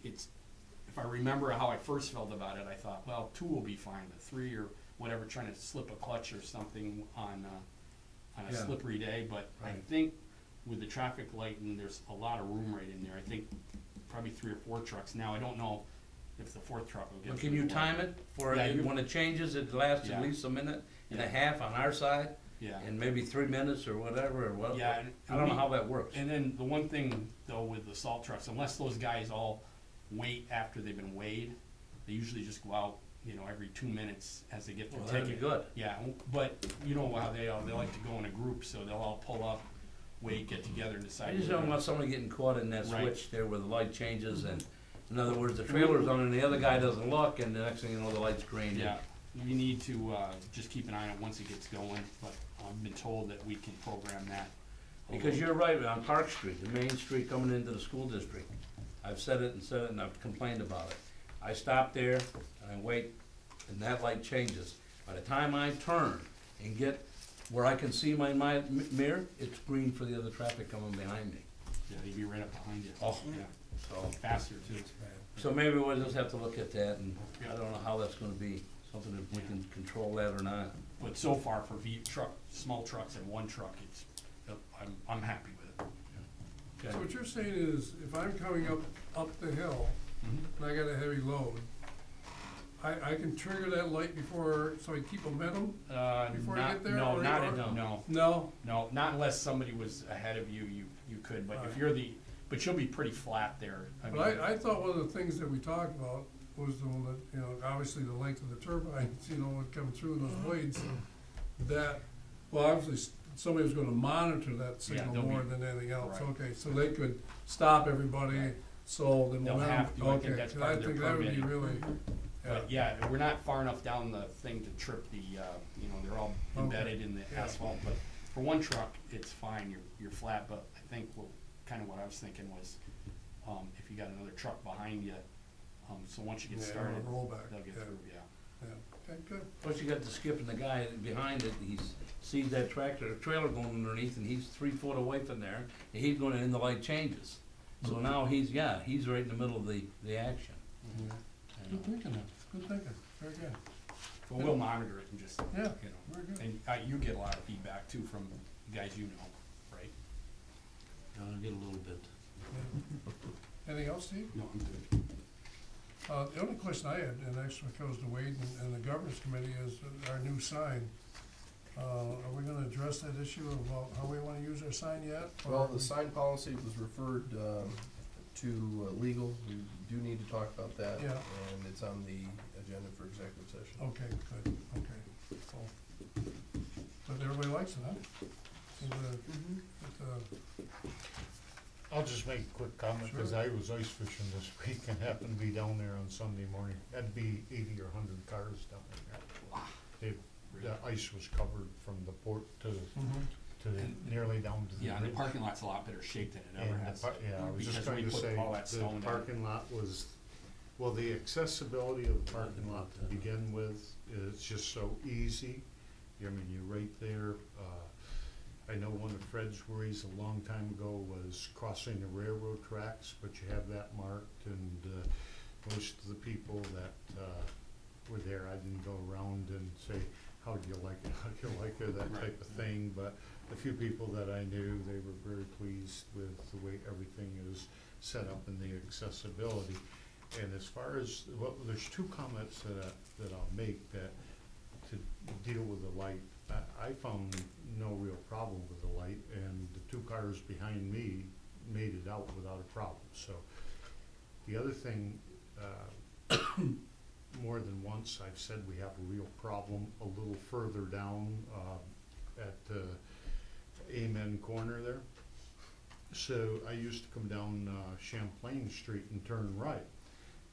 if I remember how I first felt about it, I thought, well, 2 will be fine, but 3 or whatever, trying to slip a clutch or something on a slippery day. But I think with the traffic light, and there's a lot of room right in there, I think probably 3 or 4 trucks. Now, I don't know if the 4th truck will get. But can you time it for when it changes? It lasts at least a minute and a half on our side, and maybe 3 minutes or whatever. Or what? Yeah, I don't know how that works. And then the one thing though with the salt trucks, unless those guys all wait after they've been weighed, they usually just go out, every 2 minutes as they get their ticket. That'd be good. Yeah, but you know how they like to go in a group, so they'll all pull up, wait, get together, and decide. I just don't want somebody getting caught in that switch there where the light changes, and in other words, the trailer's on and the other guy doesn't look, and the next thing you know, the light's green. Yeah, we need to just keep an eye on it once it gets going, but I've been told that we can program that. Because you're right, on Park Street, the main street coming into the school district, I've said it and I've complained about it. I stop there and I wait, and that light changes. By the time I turn and get where I can see my mirror, it's green for the other traffic coming behind me. Yeah, you'd be right up behind you. Oh, yeah. So faster too. So maybe we'll just have to look at that, and I don't know how that's gonna be, something if we can control that or not. But so far for small trucks and 1 truck, I'm happy with it. So what you're saying is, if I'm coming up the hill, and I got a heavy load, I can trigger that light before, so I keep momentum before I get there? No, or- not or- in, no, No? no, not unless somebody was ahead of you, you could, but if you're but you'll be pretty flat there. But I thought one of the things that we talked about was the one that, you know, obviously the length of the turbines, you know, would come through those blades, that, well, obviously, somebody was gonna monitor that signal they'll more be- than anything else, right. okay, so they could stop everybody, so the They'll momentum, have to, I think okay, that's 'cause part I of their think that would be permitting. really, But yeah, we're not far enough down the thing to trip the, you know, they're all Okay. embedded in the Yeah. asphalt, but for one truck, it's fine, you're flat, but I think kinda what I was thinking was, if you got another truck behind you, so once you get Yeah, started, rollback, they'll get yeah. through, yeah. yeah, okay, good. Plus you got the skip and the guy behind it, sees that tractor, trailer going underneath, and he's 3 foot away from there, and he's going in, the light changes. So now he's right in the middle of the action. Good thinking, good thinking, very good, But we'll monitor it and just, you yeah, know, very good. and you get a lot of feedback too from guys you know, right? I'll get a little bit. Yeah. Anything else, Steve? No, I'm good. The only question I had, and actually goes to Wade and the governance committee, is our new sign. Are we gonna address that issue of how we wanna use our sign yet? Well, the sign policy was referred to legal. We do need to talk about that. Yeah. And it's on the agenda for executive session. Okay, good, okay, cool. But everybody likes it, huh? Seems I'll just make a quick comment, cause Sure. I was ice fishing this week and happened to be down there on Sunday morning. That'd be 80 or 100 cars down there. The ice was covered from the port to nearly down to the Yeah, and the bridge. parking lot's a lot better shape than it ever And the has. yeah, I was just because going we to put say, all that the stone down. parking lot was, well, the accessibility of the parking lot to begin with, is just so easy. I mean, you're right there. I know one of Fred's worries a long time ago was crossing the railroad tracks, but you have that marked, and most of the people that were there, I didn't go around and say, how do you like it, how do you like it, that type of thing, but the few people that I knew, they were very pleased with the way everything is set up in the accessibility. And as far as, well, there's 2 comments that I'll make that to deal with the light. I found no real problem with the light, and the 2 cars behind me made it out without a problem. So the other thing, more than once I've said we have a real problem a little further down at Amen Corner there. So I used to come down Champlain Street and turn right.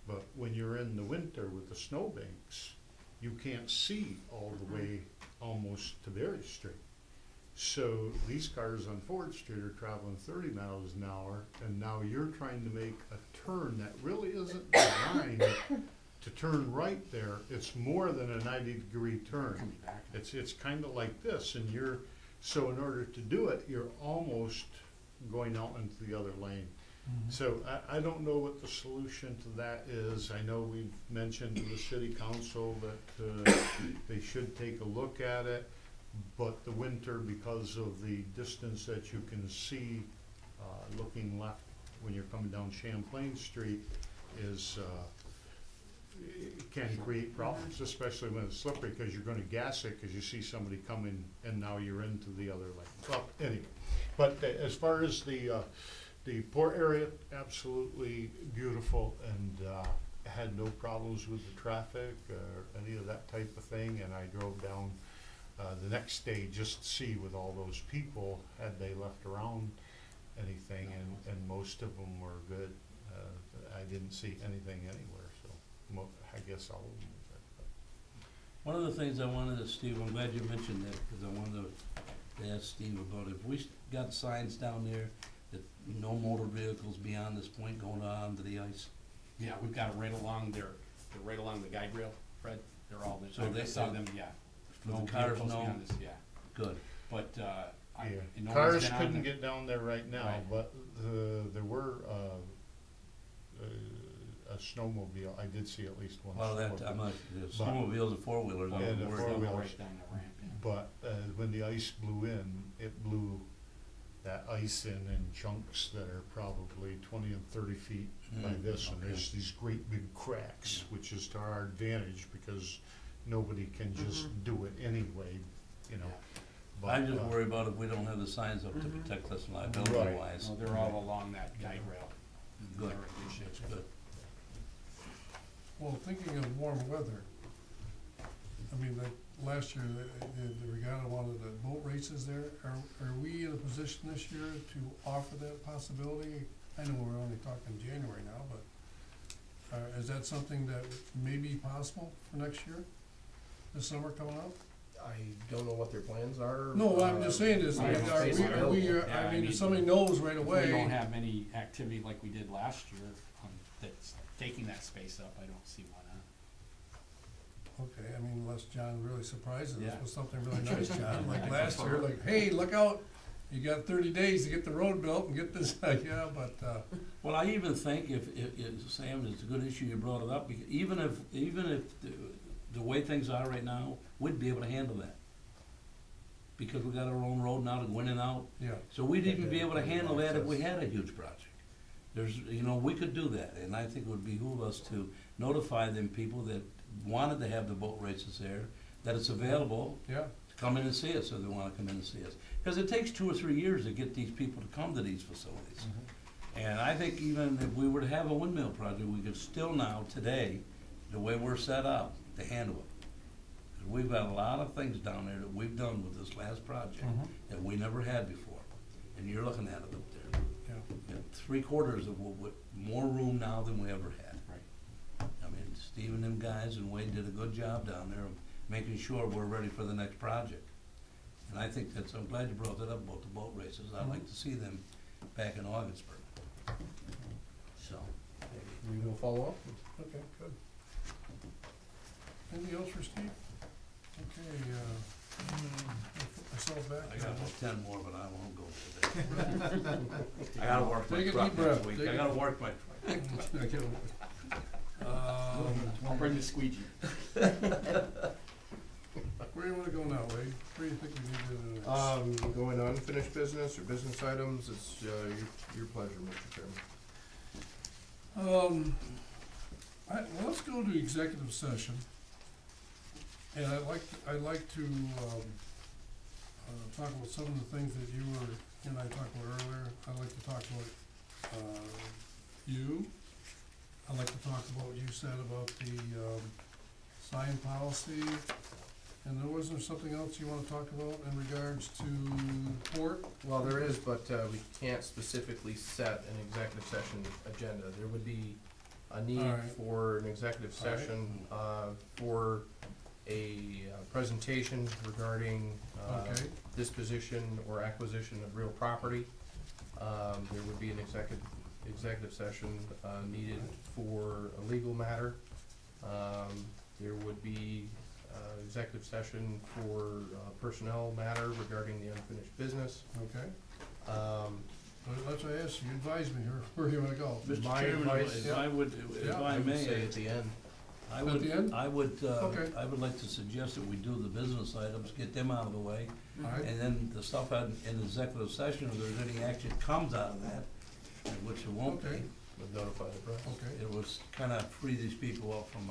But when you're in the winter with the snowbanks, you can't see all the way almost to Berry Street. So these cars on Ford Street are traveling 30 miles an hour, and now you're trying to make a turn that really isn't designed to turn right there. It's more than a 90-degree turn. Coming back. It's kind of like this, and so in order to do it, you're almost going out into the other lane. So I don't know what the solution to that is. I know we've mentioned to the city council that they should take a look at it, but the winter, because of the distance that you can see looking left when you're coming down Champlain Street, is it can create problems, especially when it's slippery, because you're going to gas it because you see somebody coming and now you're into the other lane. Well, anyway, but as far as the port area, absolutely beautiful, and had no problems with the traffic or any of that type of thing. And I drove down the next day just to see with all those people, had they left around anything, and most of them were good. I didn't see anything anywhere, so I guess all of them were good. One of the things I wanted to, Steve, I'm glad you mentioned that, because I wanted to ask Steve about if we got signs down there that no motor vehicles beyond this point going on to the ice. Yeah, we've got it right along there, they're right along the guide rail, Fred, they're all there. So I they saw said them, yeah. for No the cars, vehicles no, beyond this, yeah, good. but, no one's Cars been on couldn't there. get down there right now, Right. but there were a snowmobile. I did see at least one. Well, that, snowmobile. I'm not, the snowmobiles and four-wheelers, Yeah, I'm the worried They'll about. go four-wheelers. right down the ramp, yeah. But when the ice blew in, it blew that ice in chunks that are probably 20 and 30 feet by this, and there's these great big cracks, which is to our advantage because nobody can just do it anyway, you know. But, I just worry about if we don't have the signs up to protect us liability wise. No, they're all along that guide rail. Good. They're in good shape. Good. Well, thinking of warm weather, I mean, like, last year, the regatta wanted the boat races there. Are we in a position this year to offer that possibility? I know we're only talking January now, but, is that something that may be possible for next year, this summer coming up? I don't know what their plans are. No, I'm just saying is, I don't know if are we, Yeah, I I mean, mean, if somebody knows right If away. we don't have any activity like we did last year, that's taking that space up, I don't see why not. Okay, I mean, unless John really surprises us Yeah. with something really nice, John, like last year, like, hey, look out, you got 30 days to get the road built and get this, yeah, but, Well, I even think if Sam, it's a good issue you brought it up, because even if the way things are right now, we'd be able to handle that. Because we got our own road now to go in and out, yeah, so we'd even be able to handle that if we had a huge project. There's, we could do that, and I think it would behoove us to notify them people that wanted to have the boat races there, that it's available, yeah, to come in and see us, if they wanna come in and see us. Because it takes 2 or 3 years to get these people to come to these facilities. And I think even if we were to have a windmill project, we could still now, today, the way we're set up, to handle it. 'Cause we've got a lot of things down there that we've done with this last project that we never had before. And you're looking at it up there. yeah. You know, 3/4 of what, more room now than we ever had. Right. I mean, Steve and them guys and Wade did a good job down there of making sure we're ready for the next project. And I think I'm glad you brought that up about the boat races. I'd like to see them back in Ogdensburg. So, maybe. We will follow up. Okay, good. Anything else for Steve? Okay, I'll put myself back. I got about 10 more, but I won't go today. I gotta work Take a deep breath. Take I a- gotta work my truck. I'll bring the squeegee. Where do you wanna go now, Wade? Where do you think we need to do next? Going on unfinished business or business items, it's, your pleasure, Mr. Chairman. Well, let's go to executive session. And I'd like to, talk about some of the things that you and I talked about earlier. I'd like to talk about, you. I'd like to talk about what you said about the, sign policy. And there something else you wanna talk about in regards to port? Well, there is, but we can't specifically set an executive session agenda. There would be a need Alright. for an executive Alright. session for a presentation regarding Okay. disposition or acquisition of real property. There would be an executive session needed for a legal matter. There would be executive session for personnel matter regarding the unfinished business. Okay. That's what I asked you, advise me, where you wanna go? Mr. My Chairman, advice- if I would, if Yeah, I I would may, say at the end. I At would, the end? I would, Okay. I would like to suggest that we do the business items, get them out of the way, Alright, and then the stuff out in the executive session, if there's any action comes out of that, and which there won't be, Okay. Would notify the press. okay, it was kinda free these people up from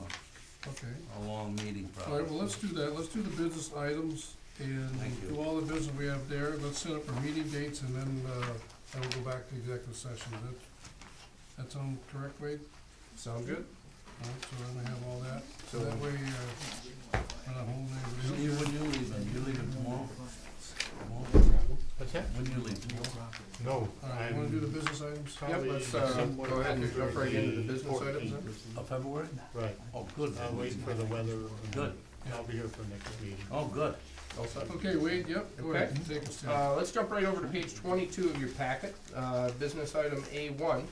okay. a long meeting All process. right, well, let's do that. Let's do the business items and Thank you. do all the business we have there. Let's set up our meeting dates and then we'll go back to executive session. That sound correct, Wade? Sound good? All right, so then we have all that. So So- that way, we're not holding anybody Steve, up. when you leaving? You leaving tomorrow? What's that? When you leave tomorrow? No, All right, you wanna do the business items? Yep, let's go ahead and jump right into the business items then. Of February? Right, Oh, good. I'll wait for the weather. and Good. I'll be here for next meeting. Oh, good. All set? Okay, Wade, yep, go ahead. Take us down. Let's jump right over to page 22 of your packet, business item A1.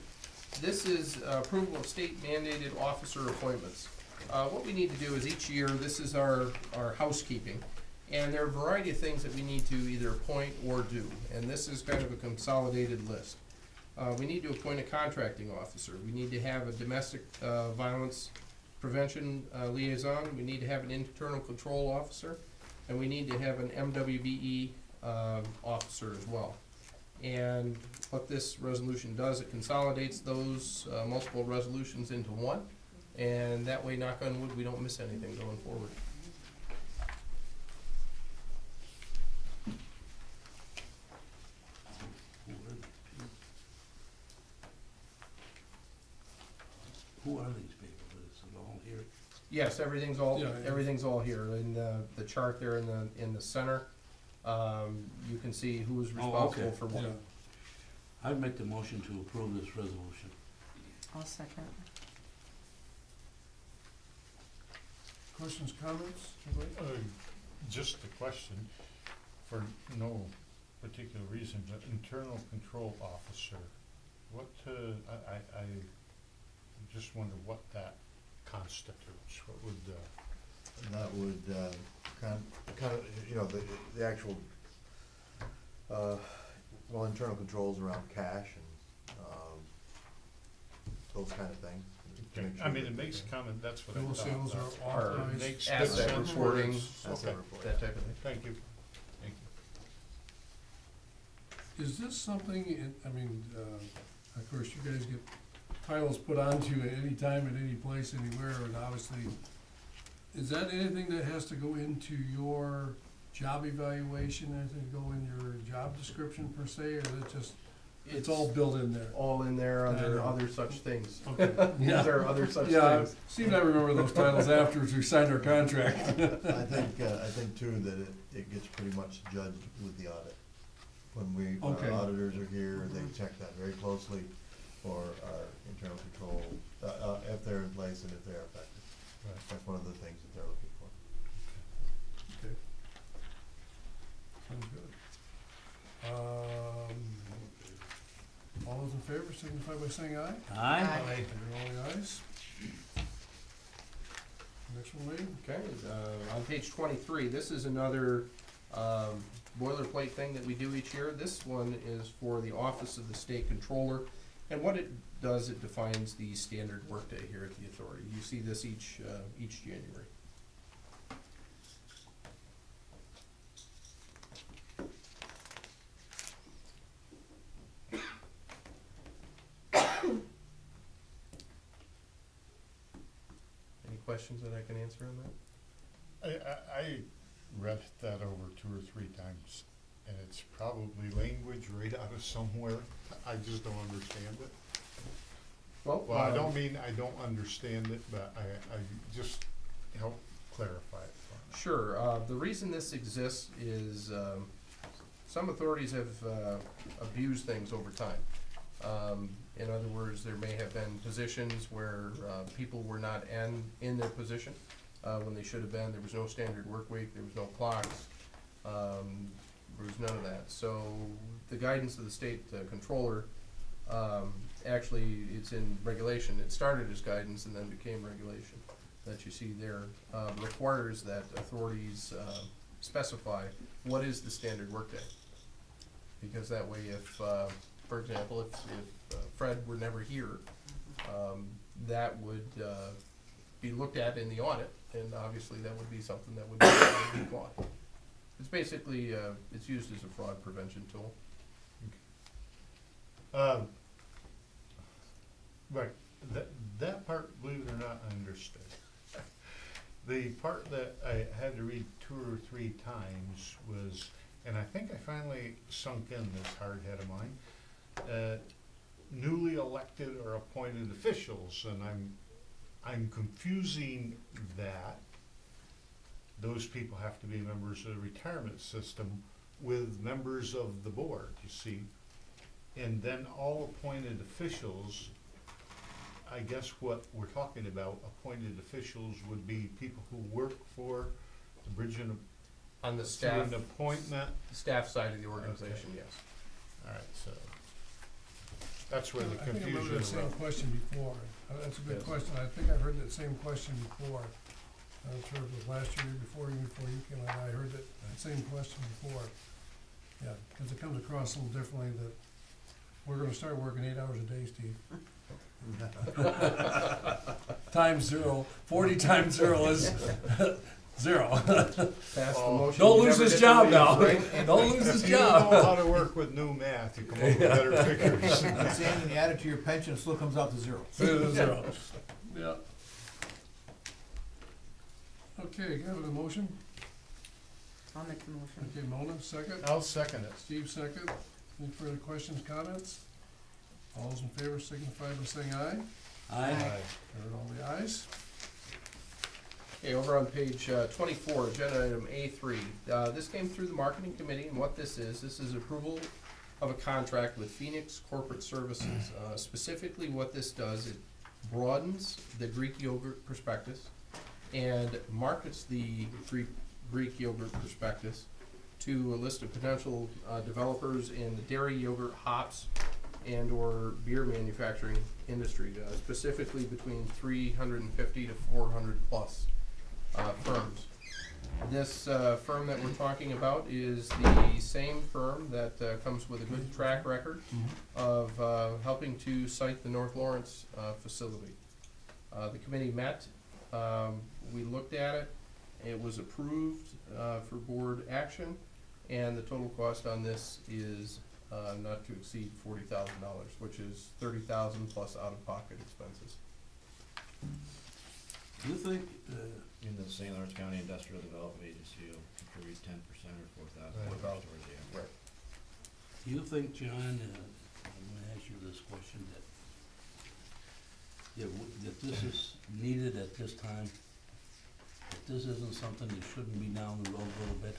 This is approval of state mandated officer appointments. What we need to do is each year, this is our housekeeping, and there are a variety of things that we need to either appoint or do, and this is kind of a consolidated list. We need to appoint a contracting officer, we need to have a domestic violence prevention liaison, we need to have an internal control officer, and we need to have an MWBE officer as well. And what this resolution does, it consolidates those multiple resolutions into one. And that way, knock on wood, we don't miss anything going forward. Who are these people? Is it all here? Yes, everything's all here in the chart there in the center. You can see who's responsible okay. for what. Yeah. I'd make the motion to approve this resolution. I'll second. Questions, comments? Anybody? Just a question, for no particular reason, but internal control officer, what, I just wonder what that constitutes, what would, And that would, kind of, you know, the actual, well, internal controls around cash and, those kind of things. to make sure I mean, that- it makes common, that's what I Bill of thought. sales that- are Or authorized. Makes good asset sense. reporting, Asset Okay, report. that type of thing. thank you, thank you. Is this something, I mean, of course, you guys get titles put onto you at any time, at any place, anywhere, and obviously, is that anything that has to go into your job evaluation, anything to go in your job description per se, or is it just, it's all built in there? All in there I under know. other such things. Okay. These are other such Yeah, things. seemed I remember those titles afterwards we signed our contract. I think too that it gets pretty much judged with the audit. When Okay. our auditors are here, they check that very closely for our internal control, if they're in place and if they're effective. Right. That's one of the things that they're looking for. Okay. Sounds good. All those in favor signify by saying aye. Aye. You're all ayes. Next one, Lee. Okay, on page 23, this is another boilerplate thing that we do each year. This one is for the Office of the State Controller. And what it does, it defines the standard workday here at the authority. You see this each January. Any questions that I can answer on that? I read that over 2 or 3 times, and it's probably language right out of somewhere. I just don't understand it. Well, Well, I don't mean I don't understand it, but I just help clarify it for me. Sure. The reason this exists is some authorities have abused things over time. In other words, there may have been positions where people were not in their position when they should have been. There was no standard work week, there was no clocks, there was none of that. So the guidance of the state controller, actually it's in regulation. It started as guidance and then became regulation that you see there, requires that authorities specify what is the standard workday. Because that way if, for example, if Fred were never here, that would be looked at in the audit, and obviously that would be something that would be fought. It's basically, it's used as a fraud prevention tool. Right, that part, believe it or not, I understood. The part that I had to read 2 or 3 times was, and I think I finally sunk in this hard head of mine, newly elected or appointed officials, and I'm confusing that. Those people have to be members of the retirement system with members of the board, you see. And then all appointed officials, I guess what we're talking about, appointed officials would be people who work for the bridge and On the through staff, an appointment. staff side of the organization, yes. All right, so that's where the I think I remember confusion that same arose. question before. That's a good Yes. question. I think I've heard that same question before. I'm not sure if it was last year, before you came on, I heard that same question before. Yeah, because it comes across a little differently that we're gonna start working 8 hours a day, Steve. Times 0, 40 times 0 is 0. Pass the Oh. motion. Don't you lose never his get to job leave, now. right? Don't lose his If you know how job. to work with new math, you come up with better figures. And Sandy, you add it to your pension, it still comes out to 0. 0. Yeah. Okay, got a motion? I'll make the motion. Okay, Mona, second. I'll second it. Steve, second. Any further questions, comments? All those in favor signify by saying aye. Aye. Heard all the ayes. Okay, over on page 24, agenda item A3. This came through the marketing committee, and what this is approval of a contract with Phoenix Corporate Services. Specifically, what this does, it broadens the Greek yogurt prospectus and markets the Greek yogurt prospectus to a list of potential developers in the dairy, yogurt, hops, and/or beer manufacturing industry, specifically between 350 to 400 plus firms. This firm that we're talking about is the same firm that comes with a good track record of helping to site the North Lawrence facility. The committee met, we looked at it, it was approved for board action, and the total cost on this is not to exceed $40,000, which is $30,000 plus out-of-pocket expenses. Do you think, In the St. Lawrence County Industrial Development Agency, you'll contribute 10% or $4,000 Right. towards the effort. Right. do you think, John, I'm gonna ask you this question, that this is needed at this time? That this isn't something that shouldn't be down the road a little bit?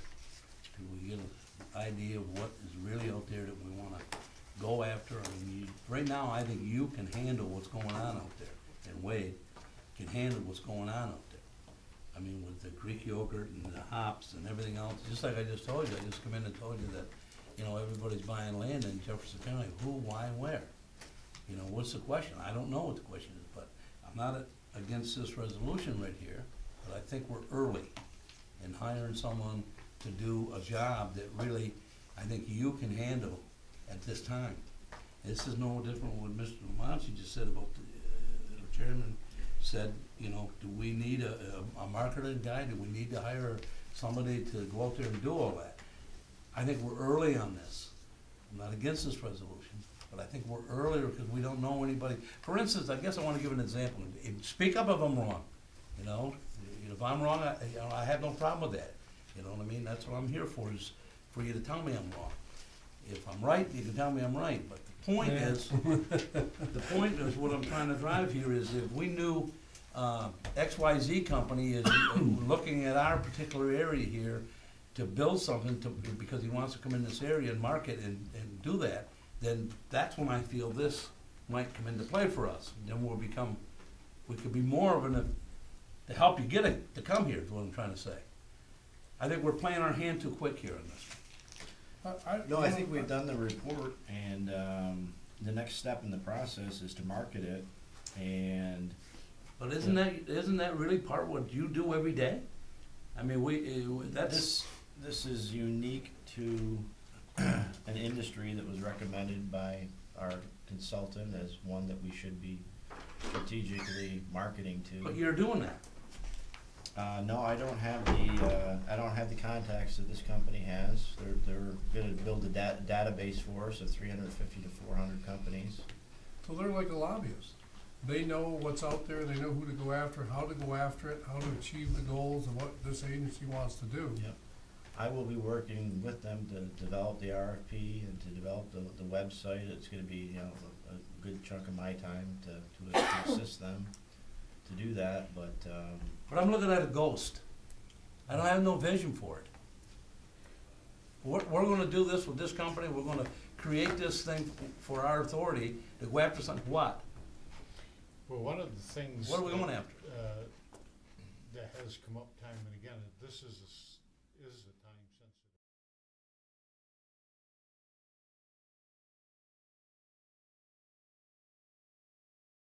Can we get an idea of what is really out there that we wanna go after? I mean, right now, I think you can handle what's going on out there, and Wade can handle what's going on out there. I mean, with the Greek yogurt and the hops and everything else, just like I just told you, I just come in and told you that, you know, everybody's buying land in Jefferson County, who, why, where? You know, what's the question? I don't know what the question is, but I'm not against this resolution right here, but I think we're early in hiring someone to do a job that really, I think you can handle at this time. This is no different than what Mr. Lamonti just said about the chairman said, you know, do we need a marketing guy? Do we need to hire somebody to go out there and do all that? I think we're early on this. I'm not against this resolution, but I think we're earlier because we don't know anybody. For instance, I guess I want to give an example. Speak up if I'm wrong. You know, if I'm wrong, I have no problem with that. You know what I mean? That's what I'm here for, is for you to tell me I'm wrong. If I'm right, you can tell me I'm right. But the point is, what I'm trying to drive here is, if we knew XYZ company is looking at our particular area here to build something because he wants to come in this area and market and do that, then that's when I feel this might come into play for us. Then we could be more of to help you get it, to come here, is what I'm trying to say. I think we're playing our hand too quick here on this. No, I think we've done the report, and the next step in the process is to market it, and But isn't that really part of what you do every day? I mean, this is unique to an industry that was recommended by our consultant as one that we should be strategically marketing to. But you're doing that. No, I don't have the contacts that this company has. They're gonna build a database for us of 350 to 400 companies. So they're like a lobbyist. They know what's out there, they know who to go after, how to go after it, how to achieve the goals of what this agency wants to do. Yep. I will be working with them to develop the RFP and to develop the website. It's gonna be, you know, a good chunk of my time to assist them to do that, but I'm looking at a ghost. I don't have no vision for it. We're gonna do this with this company, we're gonna create this thing for our authority to go after something, what? Well, one of the things. What are we going after? That has come up time and again, this is a time